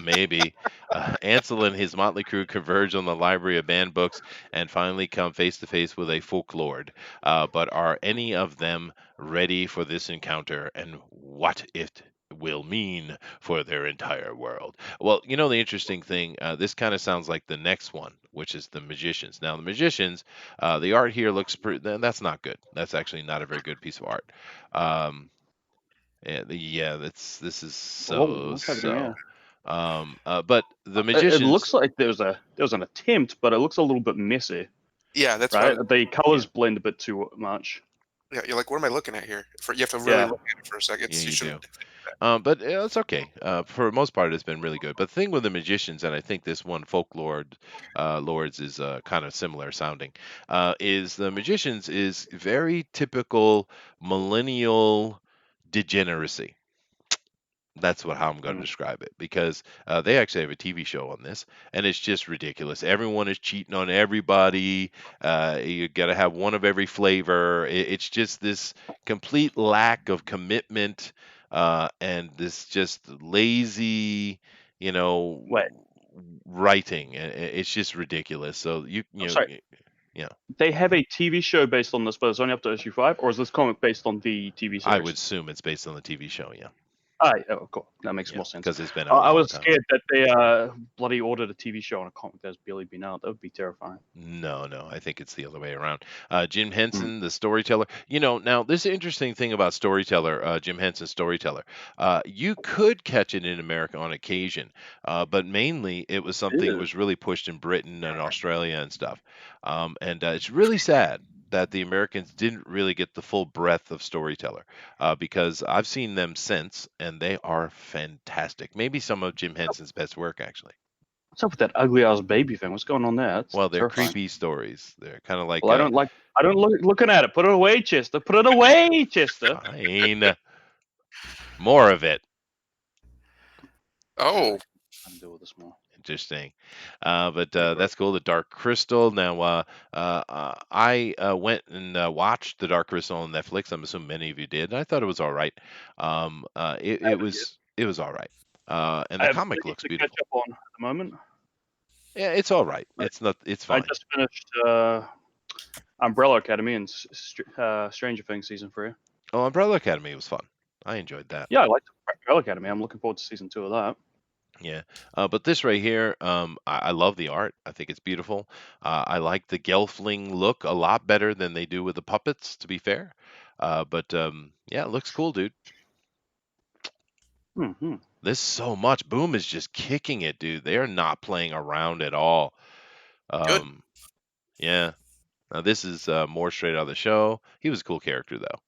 Maybe. Ansel and his motley crew converge on the library of banned books and finally come face to face with a folklord. But are any of them ready for this encounter and what it will mean for their entire world? Well, the interesting thing, this kind of sounds like the next one, which is the Magicians. Now, the Magicians, the art here looks pretty, that's not good. That's actually not a very good piece of art. Um, yeah, this is Whoa, so what's happening here? so. But the It magicians, looks like there was an attempt, but it looks a little bit messy, Yeah, that's what I right? was. The yeah, colors blend a bit too much. Yeah, you're like, what am I looking at here? You have to really Yeah. look at it for a second. yeah, You you do. shouldn't. But it's okay. For the most part, it's been really good. But the thing with the magicians, and I think this one, folklore lords, is kind of similar sounding. Is the magicians is very typical millennial degeneracy. That's how I'm going to Mm. describe it because they actually have a TV show on this, and it's just ridiculous. Everyone is cheating on everybody. You got to have one of every flavor. It's just this complete lack of commitment and this just lazy, you know, Wait, writing. It's just ridiculous. So I'm sorry. yeah, They have a TV show based on this, but it's only up to issue 5, or is this comic based on the TV I would series? assume it's based on the TV show. Yeah, Oh, cool. That makes yeah, more sense. because it's been out a I long was time. scared that they bloody ordered a TV show on a comic that's barely been out. That would be terrifying. No, no, I think it's the other way around. Jim Mm. Henson, the storyteller. Now this interesting thing about storyteller, Jim Henson, storyteller. You could catch it in America on occasion, but mainly it was something that Ew. was really pushed in Britain and Australia and stuff. And it's really sad that the Americans didn't really get the full breadth of storyteller, because I've seen them since, and they are fantastic. Maybe some of Jim Henson's best work, actually. What's up with that ugly ass baby thing? What's going on there? That's Well, they're terrifying. creepy stories. They're kind of like Well, I don't looking at it. Put it away, Chester. Put it away, Chester. fine. More of it. Oh, I can deal with this more. Interesting. But Yeah, gross. that's cool. The Dark Crystal. Now, I went and watched The Dark Crystal on Netflix. I'm assuming many of you did. And I thought it was all right. I It haven't yet. was all right. And I the have comic plenty looks to catch beautiful. up on at the moment. Yeah, it's all right. I, It's not. It's I fine. just finished Umbrella Academy and Stranger Things season 3. Oh, Umbrella Academy was fun. I enjoyed that. Yeah, I liked Umbrella Academy. I'm looking forward to season 2 of that. Yeah, but this right here, I love the art. I think it's beautiful. I like the Gelfling look a lot better than they do with the puppets, to be fair. But yeah, it looks cool, dude. Hmm. This so much. Boom is just kicking it, dude. They are not playing around at all. good. Um, yeah. Now this is more straight out of the show. He was a cool character, though.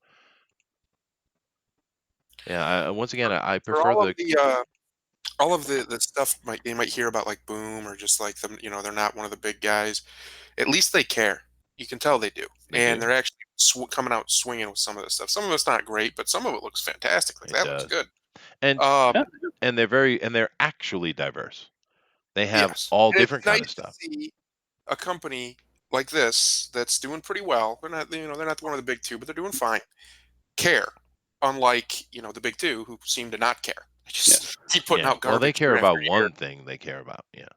Yeah. Once again, I For prefer the. all of the stuff you might hear about like Boom or just like them, they're not one of the big guys. At least they care. You can tell they do, They and do. they're actually coming out swinging with some of this stuff. Some of it's not great, but some of it looks fantastic. Like It that looks does. good. And Yeah. they're actually diverse. They have Yes, all and it's different kind nice of to stuff. see a company like this that's doing pretty well. They're not one of the big two, but they're doing fine. Care, unlike the big two who seem to not care. They Yeah. just keep putting Yeah. out Well, they garbage care year after about year. one thing. They care about. Yeah.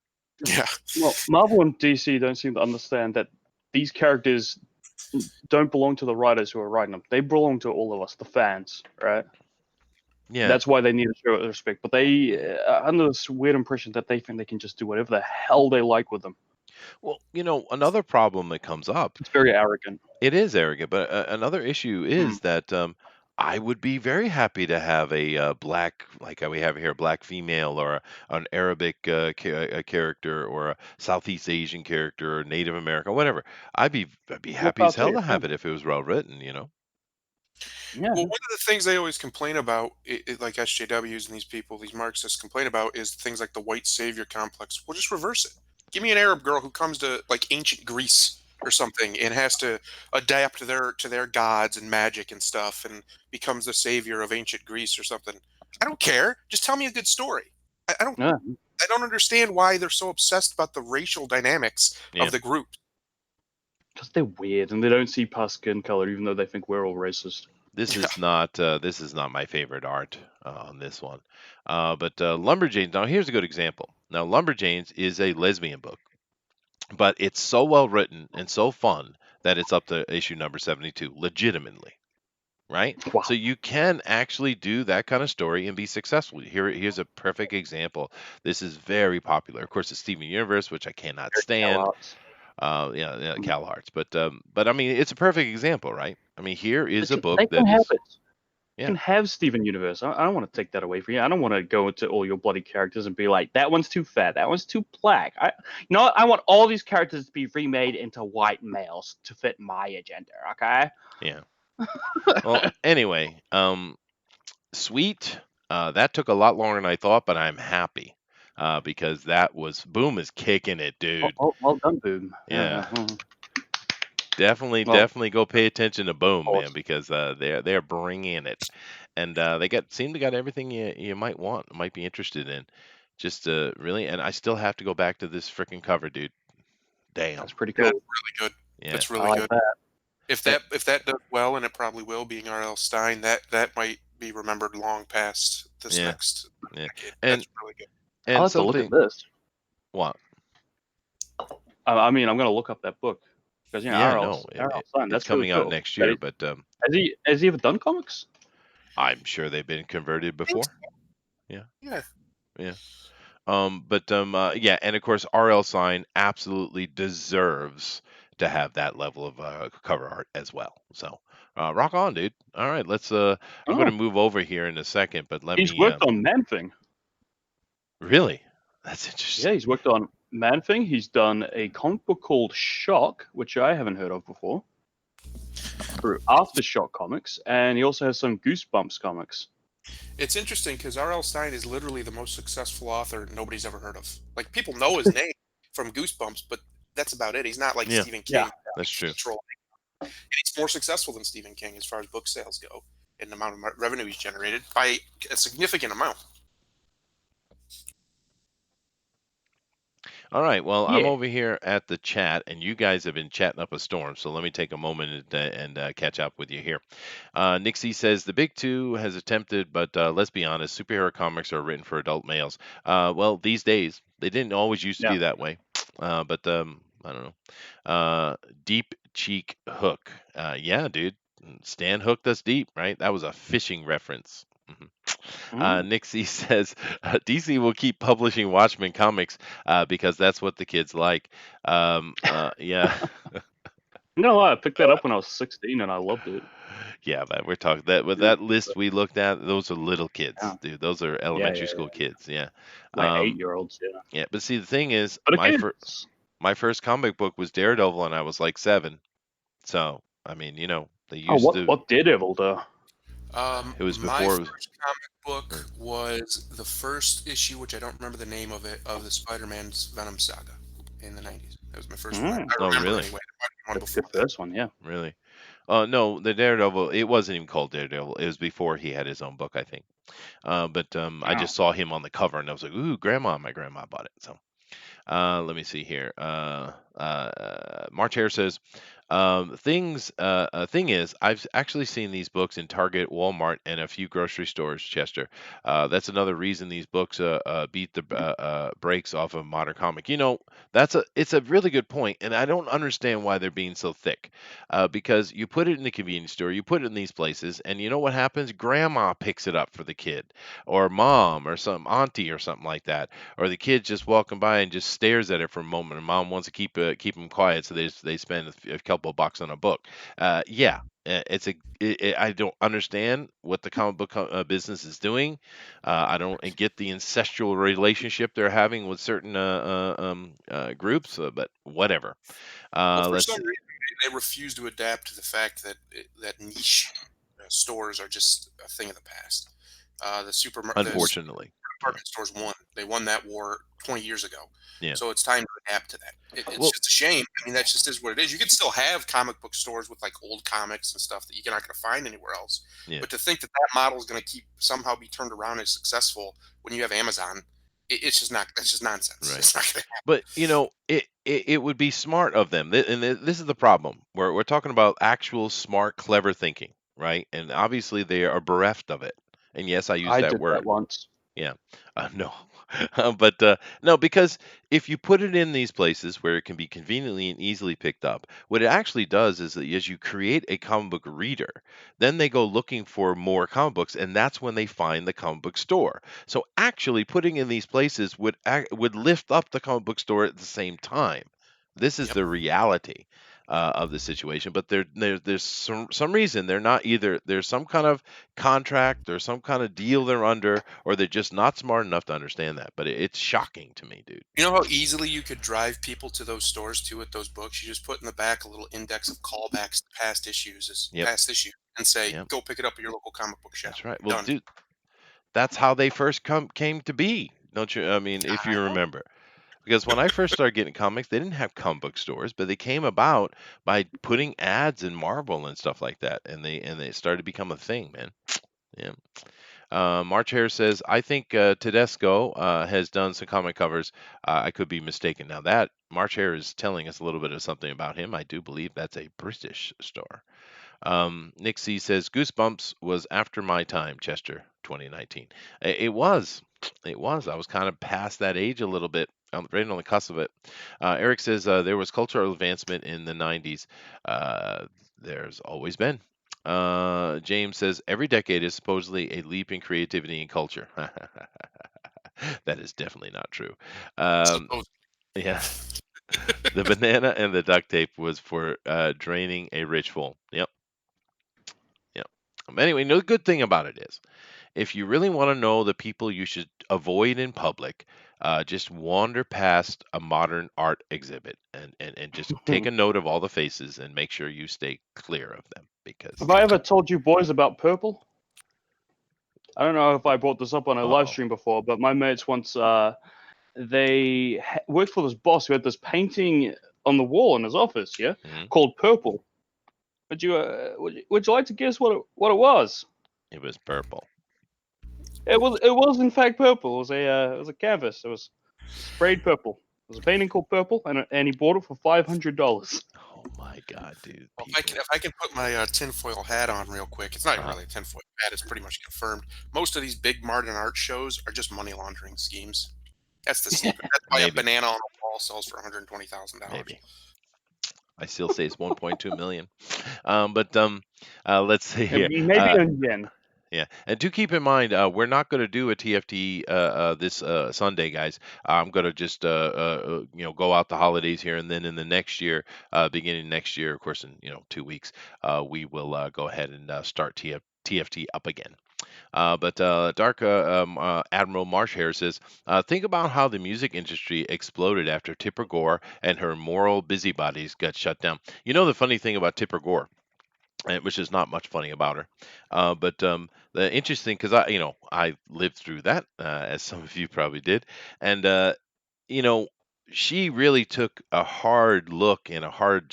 Yeah, Well, Marvel and DC don't seem to understand that these characters don't belong to the writers who are writing them. They belong to all of us, the fans, right? Yeah. That's why they need to show it respect. But they are under this weird impression that they think they can just do whatever the hell they like with them. Well, another problem that comes up, It's very arrogant. it is arrogant, but another issue Mm. is that I would be very happy to have a black, like we have here, a black female or an Arabic a character or a Southeast Asian character or Native American, whatever. I'd be More happy power as to hell you. to Yeah. have it if it was well written, Yeah, Well, one of the things they always complain about, like SJWs and these people, these Marxists complain about, is things like the white savior complex. Well, just reverse it. Give me an Arab girl who comes to like ancient Greece or something and has to adapt to their gods and magic and stuff and becomes the savior of ancient Greece or something. I don't care. Just tell me a good story. I don't yeah, I don't understand why they're so obsessed about the racial dynamics Yeah. of the group. because they're weird and they don't see past skin color, even though they think we're all racist. This is not my favorite art on this one. But Lumberjanes. Now here's a good example. Now Lumberjanes is a lesbian book, but it's so well written and so fun that it's up to issue number 72, legitimately, right? Wow. So you can actually do that kind of story and be successful. Here's a perfect example. This is very popular. Of course, it's Steven Universe, which I cannot stand. Arts. Yeah, Cal Hearts. But I mean, it's a perfect example, right? I mean, here is a book They can that have is, it. You yeah, can have Steven Universe. I don't want to take that away from you. I don't want to go into all your bloody characters and be like, that one's too fat, that one's too black. You know what? I want all these characters to be remade into white males to fit my agenda. Okay. yeah. Well, anyway, Sweet. That took a lot longer than I thought, but I'm happy because that was Boom is kicking it, dude. Well done, Boom. Yeah. Yeah. Definitely, Well, definitely go pay attention to of Boom, man, course. because they're bringing it, and they seem to got everything you might want, might be interested in. Just really, and I still have to go back to this freaking cover, dude. Damn. That's pretty Yeah, that's cool. really good. Yeah. That's I really like good. that. Eh, If that does well, and it probably will, being R.L. Stein, that might be remembered long past this yeah. next Yeah. decade. And That's really good. I'll and have to look at something. this. What? I mean, I'm going to look up that book because Yeah. No. R.L. Stein. It's That's really coming out cool. next year, but Has he ever done comics? I'm sure they've been converted I think before. so. Yeah. Yeah. Yeah. Yeah, and of course, R.L. Sign absolutely deserves to have that level of cover art as well. So, rock on, dude. All right, let's. I'm going Oh, to move over here in a second, but let he's me. worked on Man Thing. Really, that's interesting. Yeah, he's worked on Man Thing. He's done a comic book called Shock, which I haven't heard of before, through Aftershock Comics, and he also has some Goosebumps comics. It's interesting because R.L. Stein is literally the most successful author nobody's ever heard of. Like people know his name from Goosebumps, but that's about it. He's not like Yeah, Stephen Yeah. King. that's true. And he's more successful than Stephen King as far as book sales go, and the amount of revenue he's generated by a significant amount. All right, well, I'm Yeah. over here at the chat, and you guys have been chatting up a storm. So let me take a moment and catch up with you here. Nixie says the big two has attempted, but let's be honest, superhero comics are written for adult males. Well, these days they didn't always used to Yeah. be that way, but I don't know. Deep cheek hook, yeah, dude. Stan hooked us deep, right? That was a fishing reference. Nixie says DC will keep publishing Watchmen comics because that's what the kids like. Yeah, No, I picked that up when I was 16 and I loved it. yeah, but we're talking that with Yeah. that list we looked at. Those are little Yeah. kids, dude. Those are Yeah. elementary school kids. Yeah, Like um, 8-year-olds. Yeah. yeah. But see, the thing is, But again, my first comic book was Daredevil, and I was like 7. So I mean, they oh, used to. what Daredevil though? It was My before. first comic book was the first issue, which I don't remember the name of it, of the Spider-Man's Venom saga in the 90s. That was my first one. I Oh, remember really? anyway. There might be one That's a before good that. first one. Yeah. Really? No, the Daredevil. It wasn't even called Daredevil. It was before he had his own book, I think. But I Oh. just saw him on the cover, and I was like, "Ooh, grandma!" My grandma bought it. So let me see here. March Hare says, thing is, I've actually seen these books in Target, Walmart, and a few grocery stores, Chester. That's another reason these books beat the brakes off of modern comic. It's a really good point, and I don't understand why they're being so thick. Because you put it in the convenience store, you put it in these places, and you know what happens? Grandma picks it up for the kid, or mom, or some auntie, or something like that, or the kid just walking by and just stares at it for a moment, and mom wants to keep him quiet, so they spend a couple bucks on a book. Yeah, I don't understand what the comic book business is doing. I don't get the incestual relationship they're having with certain groups, but whatever. Well, for Let's some see. reason, they refuse to adapt to the fact that that niche stores are just a thing of the past. The Unfortunately. Yeah. department stores won. They won that war 20 years ago. Yeah. So it's time to adapt to that. It's Well, just a shame. I mean, that just is what it is. You can still have comic book stores with like old comics and stuff that you're not going to find anywhere else. yeah. But to think that that model is going to keep somehow be turned around and successful when you have Amazon, it's just not. That's just nonsense. Right. It's not going to happen. But it would be smart of them, and this is the problem. We're talking about actual smart, clever thinking, right? And obviously they are bereft of it. And yes, I use I that did that word. once. Yeah. No. But no, because if you put it in these places where it can be conveniently and easily picked up, what it actually does is that as you create a comic book reader, then they go looking for more comic books, and that's when they find the comic book store. So actually, putting in these places would lift up the comic book store at the same time. This is Yep. the reality of the situation, but there's some reason they're not either. There's some kind of contract or some kind of deal they're under, or they're just not smart enough to understand that. But it's shocking to me, dude. You know how easily you could drive people to those stores too with those books? You just put in the back a little index of callbacks to Yep, past issues, and say, yep, "Go pick it up at your local comic book shop." that's right. Well, Done. dude, that's how they first came to be. Don't you? I mean, if I you know. remember, because when I first started getting comics, they didn't have comic book stores, but they came about by putting ads in Marvel and stuff like that, and they started to become a thing, man. Yeah. March Hare says, I think Tedesco has done some comic covers. I could be mistaken. Now, that March Hare is telling us a little bit of something about him. I do believe that's a British store. Nick C says, Goosebumps was after my time, Chester, 2019. It was. It was. I was kind of past that age a little bit, right on the cusp of it. Eric says, there was cultural advancement in the 90s. There's always been. James says, every decade is supposedly a leap in creativity and culture. That is definitely not true. Um, Suppose. yeah. The banana and the duct tape was for draining a ritual. Yep. Yep. Anyway, no good thing about it is, if you really want to know the people you should avoid in public, just wander past a modern art exhibit and just take a note of all the faces and make sure you stay clear of them because, Have I ever told you boys about purple? I don't know if I brought this up on a live uh-oh. stream before, but my mates once worked for this boss who had this painting on the wall in his office, yeah, Mhm. called Purple. Would you like to guess what it was? It was purple. It was in fact purple. It was a canvas. It was sprayed purple. It was a painting called Purple, and he bought it for $500. Oh my God, dude. Well, People. if I can put my tinfoil hat on real quick, it's not even Uh, really a tinfoil hat. It's pretty much confirmed. Most of these big modern art shows are just money laundering schemes. That's the secret. That's why a maybe, banana on the wall sells for $120,000. maybe. I still say it's 1.2 million. But let's see here. Maybe in yen. Yeah, and do keep in mind, we're not going to do a TFT this Sunday, guys. I'm going to just go out the holidays here, and then in the next year, beginning next year, of course, in 2 weeks, we will go ahead and start TFT up again. But Dark Admiral Marshhair says, think about how the music industry exploded after Tipper Gore and her moral busybodies got shut down. You know the funny thing about Tipper Gore, which is not much funny about her. But the interesting, because I lived through that, as some of you probably did, and you know she really took a hard look and a hard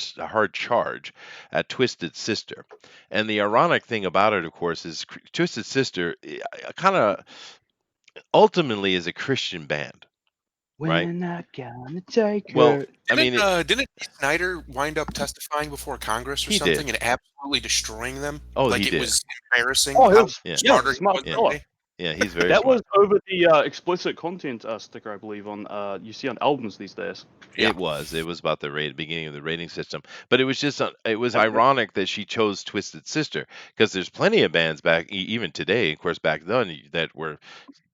charge at Twisted Sister. And the ironic thing about it, of course, is Twisted Sister kind of ultimately is a Christian band, right? We're not gonna take Well, her. I mean, Didn't Dee Snyder wind up testifying before Congress or he did. something and absolutely destroying them? Oh, Like he it did. was embarrassing Oh, how Yeah, yeah, smarter he smart was yeah, than fella. they. yeah. He's very That smart. was over the explicit content sticker, I believe, on you see on albums these days. Yeah. It was about the beginning of the rating system, but it was just it was Yep, yep. ironic that she chose Twisted Sister because there's plenty of bands back even today, of course, back then that were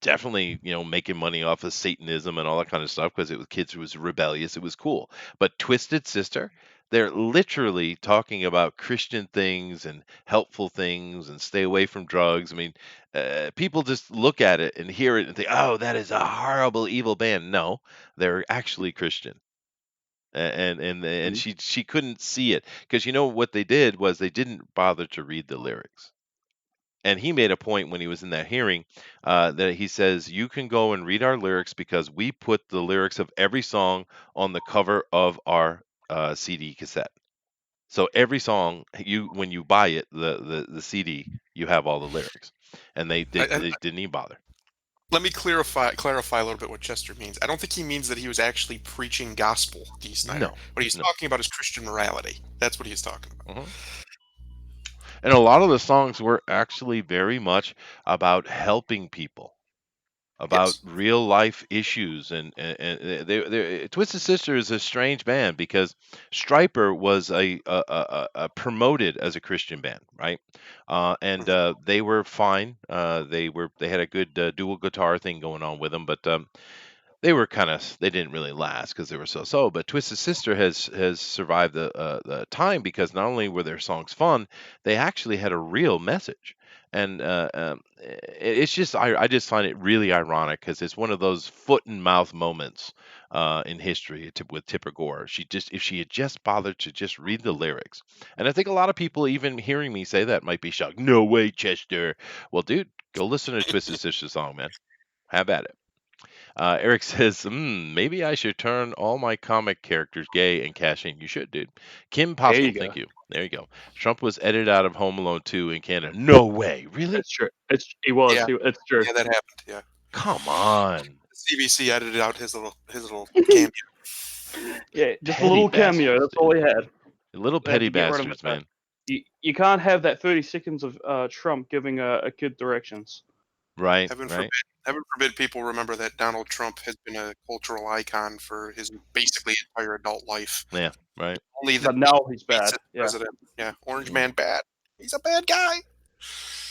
definitely making money off of Satanism and all that kind of stuff because it was kids who was rebellious. It was cool, but Twisted Sister, they're literally talking about Christian things and helpful things and stay away from drugs. I mean, people just look at it and hear it and think, "Oh, that is a horrible, evil band." No, they're actually Christian. And Mhm. she couldn't see it because what they did was they didn't bother to read the lyrics. And he made a point when he was in that hearing that he says, "You can go and read our lyrics because we put the lyrics of every song on the cover of our CD cassette. So every song when you buy it, the CD, you have all the lyrics, and they didn't even bother." Let me clarify a little bit what Chester means. I don't think he means that he was actually preaching gospel, D. Snyder. No, What he's no. talking about is Christian morality. That's what he's talking about. Mhm. And a lot of the songs were actually very much about helping people, about Yes. real life issues, and Twisted Sister is a strange band because Stryper was a promoted as a Christian band, right? And Mhm. they were fine. They had a good dual guitar thing going on with them, but they were they didn't really last because they were so. But Twisted Sister has survived the time because not only were their songs fun, they actually had a real message. And it's just I just find it really ironic because it's one of those foot and mouth moments in history with Tipper Gore. She just if she had just bothered to just read the lyrics, and I think a lot of people even hearing me say that might be shocked. No way, Chester. Well, dude, go listen to Twisted Sister song, man. Have at it. Eric says, maybe I should turn all my comic characters gay and cash in. You should, dude. Kim There Postle, you thank go. you. There you go. Trump was edited out of Home Alone 2 in Canada. No way. Really? It's true. He was. Yeah. It's true. Yeah, that happened. Yeah. Come on. The CBC edited out his little cameo. Yeah, just a Petty little cameo. bastards, That's dude. all he had. Little They had petty to get rid of it. bastards, man. You can't have that 30 seconds of Trump giving a kid directions. Right, Heaven right. forbid, heaven forbid people remember that Donald Trump has been a cultural icon for his basically entire adult life. Yeah, right. Only the But now he's beats bad. as Yeah. president. Yeah, Orange Mm. Man bad. He's a bad guy.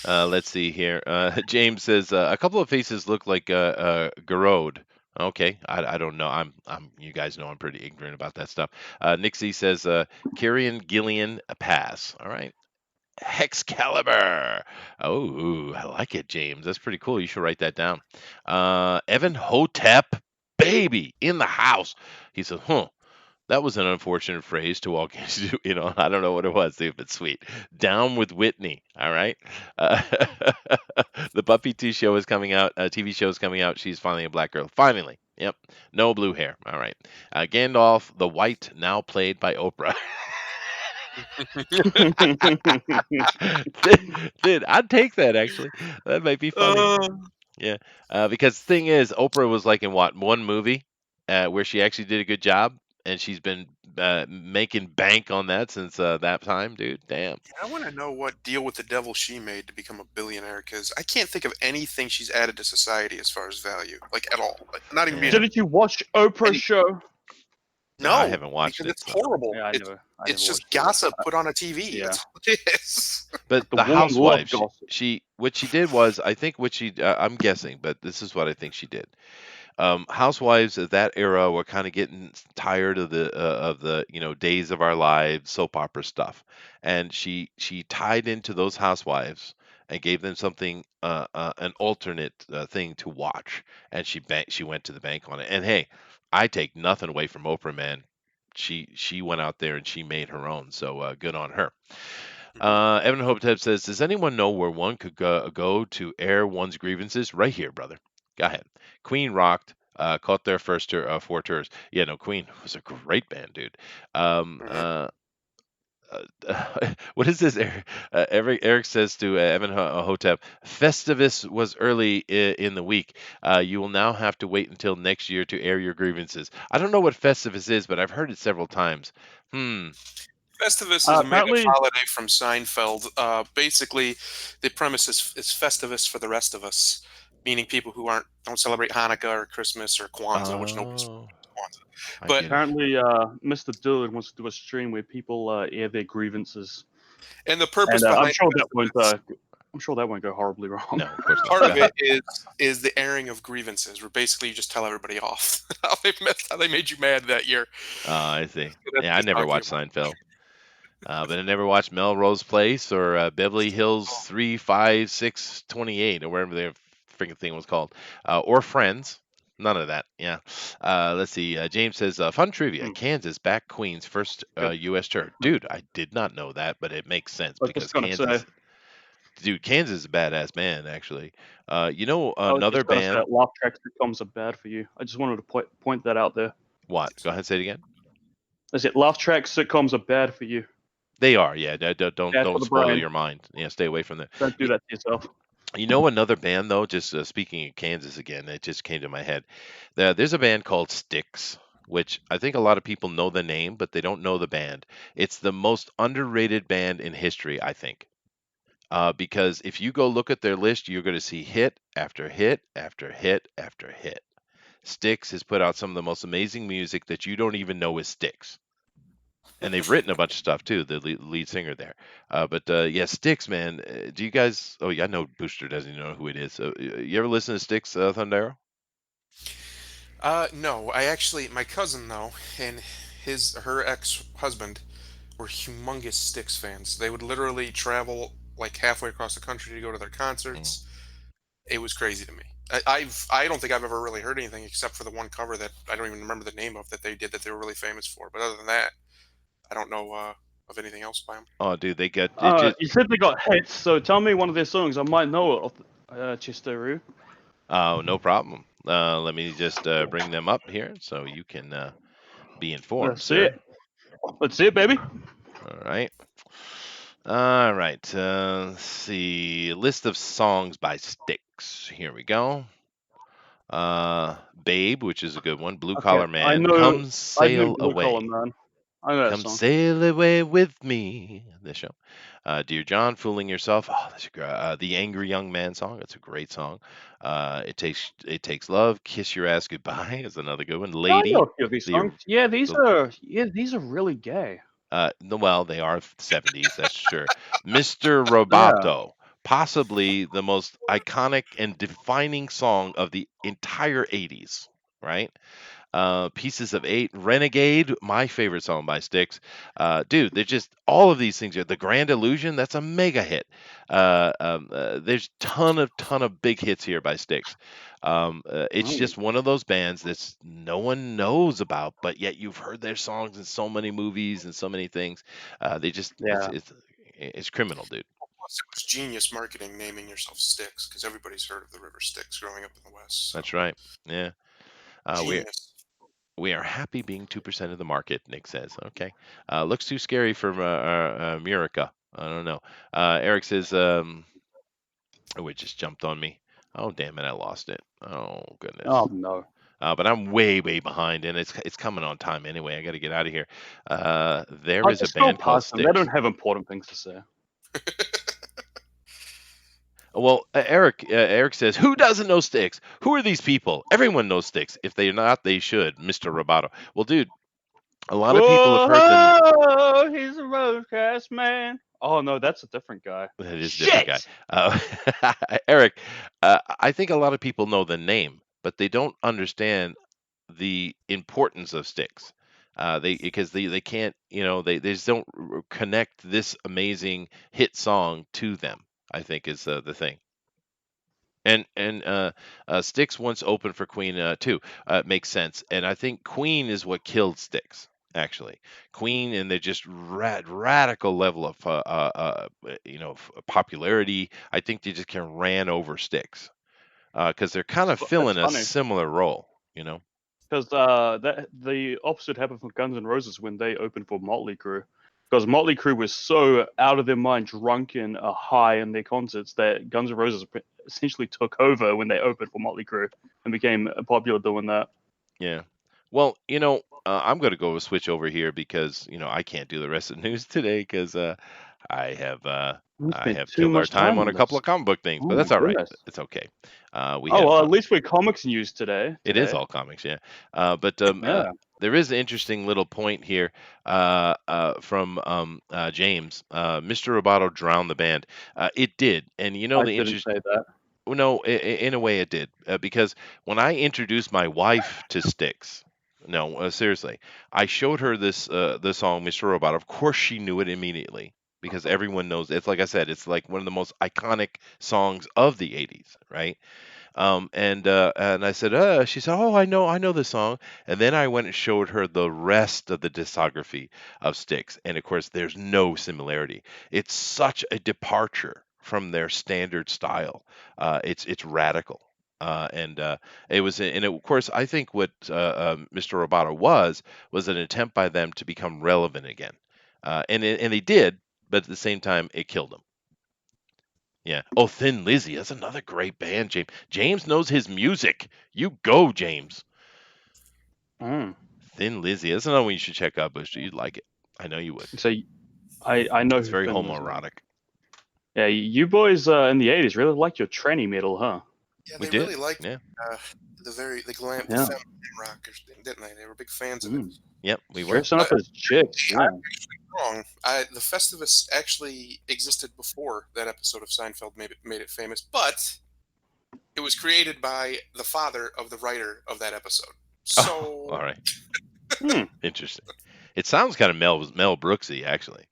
Let's see here. James says a couple of faces look like Garode. Okay, I don't know. You guys know I'm pretty ignorant about that stuff. Nixie says Kieran Gillian a pass. All right. Hexcalibur. Oh, I like it, James. That's pretty cool. You should write that down. Evan Hotep, baby, in the house. He says, huh. That was an unfortunate phrase to walk into. I don't know what it was, dude, but sweet. Down with Whitney. All right. Uh, the Buffy 2 show is coming out. TV show is coming out. She's finally a black girl. Finally. Yep. No blue hair. All right. Gandalf the White, now played by Oprah. Dude, I'd take that actually. That might be funny. Uh, Yeah, because the thing is, Oprah was like in what one movie where she actually did a good job, and she's been making bank on that since that time, dude. Damn. I want to know what deal with the devil she made to become a billionaire, because I can't think of anything she's added to society as far as value, like at all. Like, not even being Yeah. Didn't you watch Oprah's any. show? No, I No, haven't watched because it. it's So. horrible. Yeah, I It's never. I never it's just watched it either. gossip put on a TV. Yeah, That's what it is. But the the woman loved housewife, gossip. she what she did was, I think what she, I'm guessing, but this is what I think she did. Housewives of that era were kind of getting tired of the days of our lives soap opera stuff, and she tied into those housewives and gave them something an alternate thing to watch, and she went to the bank on it. And hey, I take nothing away from Oprah, man. She went out there and she made her own, so good on her. Mhm. Evan Hopetep says, "Does anyone know where one could go to air one's grievances?" Right here, brother. Go ahead. Queen rocked. Caught their first 4 tours. Yeah, no, Queen was a great band, dude. Um, Mhm. uh, what is this? Eric says to Evan Hotep, Festivus was early in the week. You will now have to wait until next year to air your grievances. I don't know what Festivus is, but I've heard it several times. Hmm. Festivus is a made-up Apparently, holiday from Seinfeld. Basically, the premise is Festivus for the rest of us, meaning people who don't celebrate Hanukkah or Christmas or Kwanzaa, which nobody Oh, celebrates Kwanzaa. I But get it. Mr. Dillard wants to do a stream where people air their grievances, and the purpose and I'm behind sure that won't. Festivus, I'm sure that won't go horribly wrong. No, of course not. part Go of it ahead. is the airing of grievances, where basically you just tell everybody off how they made you mad that year. I see. So that's Yeah, what I he's never talking watched about. Seinfeld, but I never watched Melrose Place or Beverly Hills 35628 or whatever their freaking thing was called, or Friends. None of that. Yeah. Let's see. James says, "Fun trivia: Hmm, Kansas backed Queen's first good. U.S. tour." Dude, I did not know that, but it makes sense I was because just gonna say, Kansas. dude, Kansas is a badass band, actually. You know I was another just gonna say band? that laugh track sitcoms are bad for you. I just wanted to point that out there. What? Go ahead, say it again. I said laugh track sitcoms are bad for you. They are, yeah. Bad for Don't the spoil brain. your mind. Yeah, stay away from that. Don't do that to yourself. You know another band though, just speaking of Kansas again, it just came to my head. There's a band called Styx, which I think a lot of people know the name, but they don't know the band. It's the most underrated band in history, I think. Because if you go look at their list, you're going to see hit after hit after hit after hit. Styx has put out some of the most amazing music that you don't even know is Styx. And they've written a bunch of stuff too. The lead singer there, but yeah, Styx, man. Do you guys? Oh, yeah, I know Booster doesn't even know who it is. So, you ever listen to Styx, Thundero? No, I actually, my cousin though, and her ex-husband were humongous Styx fans. They would literally travel like halfway across the country to go to their Mm. concerts. It was crazy to me. I don't think I've ever really heard anything except for the one cover that I don't even remember the name of that they did that they were really famous for. But other than that, I don't know of anything else by them. Oh, dude, they get it just. You said they got hits, so tell me one of their songs. I might know it off Chisteru. Oh, no problem. Let me just bring them up here so you can be informed, Let's see it. sir. Let's see it, baby. All right. All right. Let's see. List of songs by Styx. Here we go. Babe, which is a good one. Blue Okay, Collar Man. Come I know sail Blue Collar away. Man. I know that Come song. sail away with me. This show. Dear John, fooling yourself. Oh, that's a great. The Angry Young Man song. That's a great song. It takes love. Kiss your ass goodbye is another good one. Yeah, I know Lady. a few of these The songs. the These are really gay. well, they are 70s. That's sure. Mr. Yeah. Roboto. Possibly the most iconic and defining song of the entire 80s. Right. Pieces of Eight, Renegade, my favorite song by Styx. Dude, they're just all of these things are the Grand Illusion. That's a mega hit. There's ton of big hits here by Styx. It's Oh, just one of those bands that's no one knows about, but yet you've heard their songs in so many movies and so many things. They just yeah. it's criminal, dude. Plus, it was genius marketing naming yourself Styx because everybody's heard of the River Styx growing up in the West. So That's right. Yeah. We're genius. We are happy being 2% of the market, Nick says. Okay. Looks too scary for Murica. I don't know. Eric says, oh, it just jumped on me. Oh, damn it. I lost it. Oh, Oh goodness. no. But I'm way behind, and it's coming on time anyway. I got to get out of here. There I'll is a just scroll band called past them. They don't Styx. have important things to say. Well, Eric says, who doesn't know Styx? Who are these people? Everyone knows Styx. If they're not, they should, Mr. Roboto. Well, dude, a lot of people have heard the. Whoa, he's a roadcast man. Oh no, that's a different guy. That is a different guy. Shit. Uh, Eric, I think a lot of people know the name, but they don't understand the importance of Styx. They can't, they just don't connect this amazing hit song to them. I think is the thing. And Styx once opened for Queen too. Makes sense. And I think Queen is what killed Styx. Actually, Queen and their just radical level of popularity. I think they just kind of ran over Styx because they're kind of That's filling a funny similar role. You know. because that the opposite happened for Guns N' Roses when they opened for Motley Crue. Because Motley Crue was so out of their mind, drunk and high in their concerts that Guns N' Roses essentially took over when they opened for Motley Crue and became popular doing that. Yeah. Well, I'm going to go switch over here because I can't do the rest of the news today because I have uh, We I spent have too killed our much time time on on a couple this. of comic book things, Oh but my that's all right. goodness. It's okay. We Oh have well, at least we're comics news today. it is Today. all comics, yeah. But Yeah. there is an interesting little point here from James. Mr. Roboto drowned the band. It did, and I the didn't interest. say that. Well, no, in a way it did, because when I introduced my wife to Styx, no, seriously, I showed her this song, Mr. Robot. Of course, she knew it immediately because everyone knows it's like I said, it's like one of the most iconic songs of the '80s, right? And I said, she said, oh, I know the song. And then I went and showed her the rest of the discography of Styx, and of course, there's no similarity. It's such a departure from their standard style. It's radical. And it was, and of course, I think what Mr. Roboto was an attempt by them to become relevant again, and they did, but at the same time, it killed them. Yeah. Oh, Thin Lizzy, that's another great band, James. James knows his music. You go, James. Mm. Thin Lizzy, that's another one you should check out, but you'd like it. I know you would. So I know It's who very Thin Lizzy is. homoerotic. Yeah, you boys in the 80s really liked your tranny metal, huh? Yeah, We they did. really liked Yeah. the glam, the Yeah. feminine rockers, didn't they? They were big fans of it. Yep, we were. Dressing up as chicks. I'm Yeah. actually wrong. The Festivus actually existed before that episode of Seinfeld made it famous, but it was created by the father of the writer of that episode. So, Oh, all right. Hmm. Interesting. It sounds kind of Mel Brooksy, actually.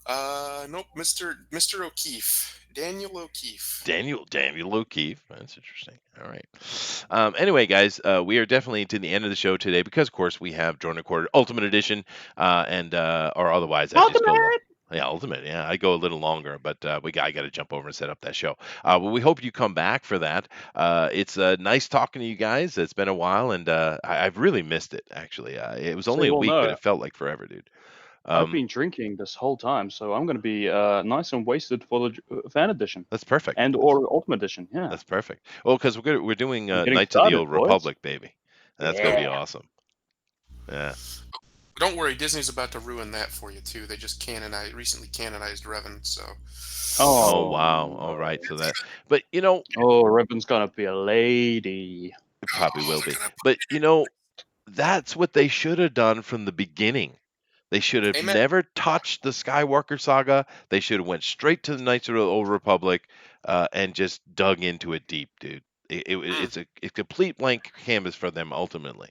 nope, Mr. O'Keefe, Daniel O'Keefe. Daniel O'Keefe. That's interesting. All right. Anyway, guys, we are definitely to the end of the show today because, of course, we have Jordan Quarter Ultimate Edition, and or otherwise I just go. Yeah, Ultimate. Yeah, I go a little longer, but I got to jump over and set up that show. Well, we hope you come back for that. It's nice talking to you guys. It's been a while, and I've really missed it. Actually, it was So only you a all week, know, but it felt like forever, dude. I've been drinking this whole time, so I'm going to be nice and wasted for the fan edition That's perfect. and or ultimate edition. Yeah. That's perfect. Well, because we're doing I'm getting Knights of the started, Old boys. Republic, baby. That's gonna be Yeah. awesome. Yeah. Don't worry, Disney's about to ruin that for you too. They just recently canonized Revan, so. Oh wow. All right. So that, but Oh, Revan's going to be a lady. it probably Oh, will they're be. gonna But that's what they should have done from the beginning. They should have Amen. never touched the Skywalker saga. They should have went straight to the Knights of the Old Republic, and just dug into it deep, dude. It's a complete blank canvas for them ultimately.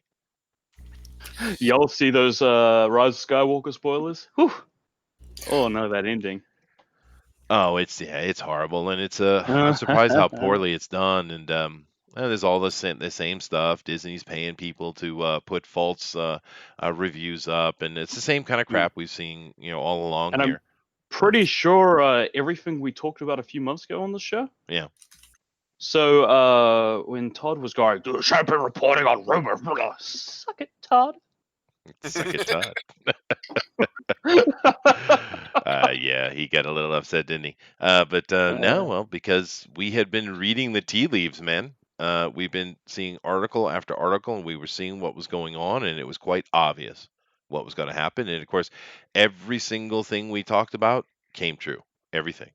Y'all see those Rise of Skywalker spoilers? Whew. Oh no, that ending. Oh, it's horrible, and I'm surprised how poorly it's done, and there's all the same stuff. Disney's paying people to put false reviews up, and it's the same kind of crap we've seen, all along And I'm here. pretty sure everything we talked about a few months ago on the show. Yeah. So when Todd was going, the champion reporting on rumors, suck it, Todd. Suck it, Todd. Yeah, he got a little upset, didn't he? But no, well, because we had been reading the tea leaves, man. We've been seeing article after article, and we were seeing what was going on, and it was quite obvious what was going to happen. And of course, every single thing we talked about came true. Everything.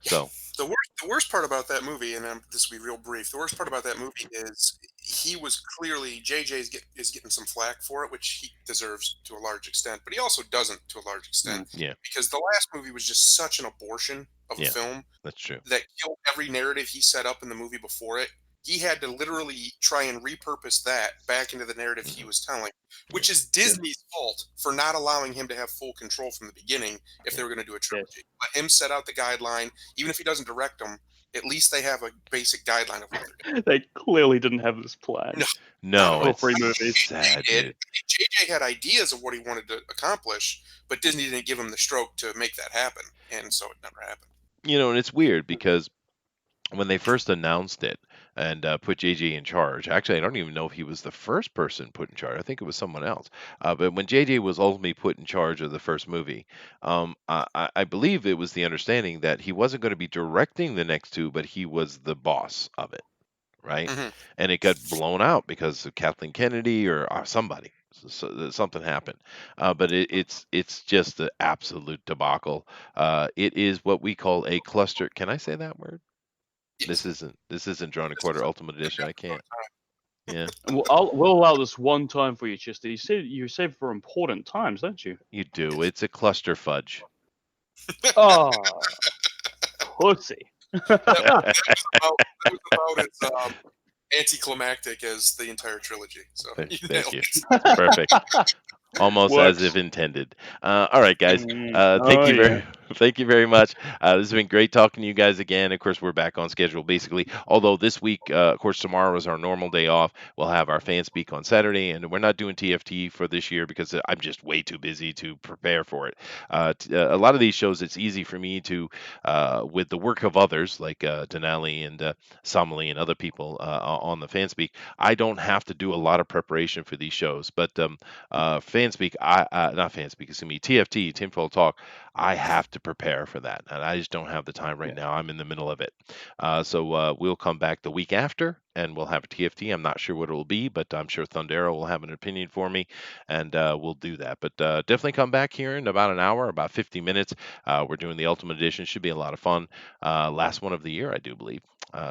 So The worst part about that movie, and this will be real brief. The worst part about that movie is he was clearly JJ is getting some flack for it, which he deserves to a large extent, but he also doesn't to a large extent. yeah, Because the last movie was just such an abortion of a Yeah. film that's true. that killed every narrative he set up in the movie before it. He had to literally try and repurpose that back into the narrative he was telling, which is Disney's fault for not allowing him to have full control from the beginning if they were going to do a trilogy. Let him set out the guideline, even if he doesn't direct them. At least they have a basic guideline of what they're doing. They clearly didn't have this plan. No, All it's three movies. sad, dude. JJ had ideas of what he wanted to accomplish, but Disney didn't give him the stroke to make that happen, and so it never happened. And it's weird because when they first announced it and put JJ in charge, actually, I don't even know if he was the first person put in charge. I think it was someone else. But when JJ was ultimately put in charge of the first movie, I believe it was the understanding that he wasn't going to be directing the next two, but he was the boss of it, right? Mhm. And it got blown out because of Kathleen Kennedy or somebody. So something happened, but it's just the absolute debacle. It is what we call a cluster. Can I say that word? Yes. This isn't Drawn a Quarter Ultimate Edition. I can't. Yeah, We'll allow this one time for you, Chester. You save for important times, don't you? you do. It's a cluster fudge. Oh, pussy. That was about as anticlimactic as the entire trilogy. So you Thank nailed you. it. Perfect. Almost as Works. if intended. All right, guys. Mm. Thank Oh, you very yeah. Thank you very much. This has been great talking to you guys again. Of course, we're back on schedule basically. Although this week, of course, tomorrow is our normal day off. We'll have our fan speak on Saturday, and we're not doing TFT for this year because I'm just way too busy to prepare for it. A lot of these shows, it's easy for me to, with the work of others like Denali and Somali and other people on the fan speak, I don't have to do a lot of preparation for these shows. But fan speak, not fan speak, excuse me, TFT, Tinfoil Talk. I have to prepare for that, and I just don't have the time right Yeah. now. I'm in the middle of it. So we'll come back the week after, and we'll have a TFT. I'm not sure what it will be, but I'm sure Thundero will have an opinion for me, and we'll do that. But definitely come back here in about an hour, about 50 minutes. We're doing the Ultimate Edition. Should be a lot of fun. Last one of the year, I do believe.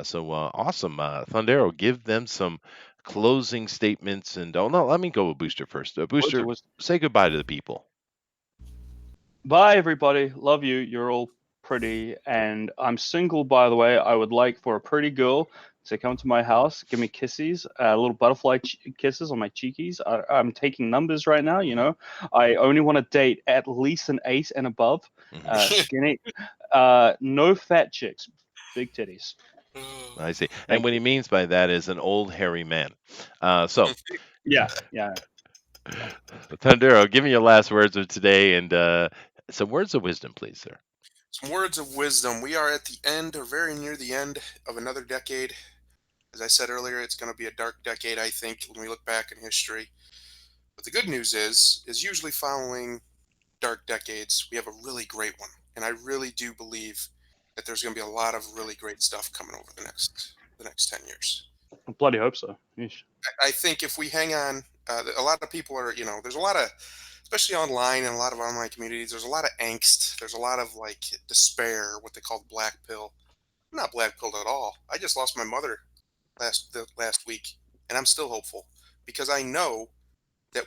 So awesome. Thundero, give them some closing statements. And oh, no, let me go with Booster first. Words of Booster, wisdom. say goodbye to the people. Bye, everybody. Love you. You're all pretty. And I'm single, by the way. I would like for a pretty girl to come to my house, give me kisses, little butterfly kisses on my cheekies. I'm taking numbers right now, you know. I only want to date at least an 8 and above. Mhm. Skinny. No fat chicks. Big titties. Oh. I see. And Thank what he you. means by that is an old hairy man. So, Yeah, yeah. Thundero, give me your last words of today and some words of wisdom, please, sir. Some words of wisdom. We are at the end, or very near the end, of another decade. As I said earlier, it's going to be a dark decade, I think, when we look back in history. But the good news is usually following dark decades, we have a really great one. And I really do believe that there's going to be a lot of really great stuff coming over the next 10 years. I bloody hope so. Yeesh. I think if we hang on, a lot of people are, there's a lot of, especially online and a lot of online communities, there's a lot of angst. There's a lot of like despair, what they call the black pill. I'm not black pilled at all. I just lost my mother last week, and I'm still hopeful because I know that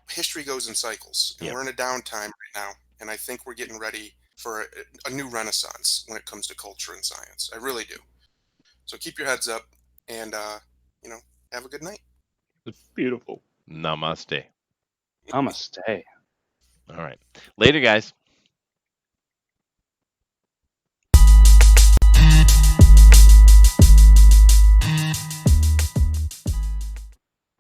history goes in cycles, and Yep. we're in a downtime right now, and I think we're getting ready for a new renaissance when it comes to culture and science. I really do. So keep your heads up, and have a good night. It's beautiful. Namaste. Namaste. All right. Later, guys.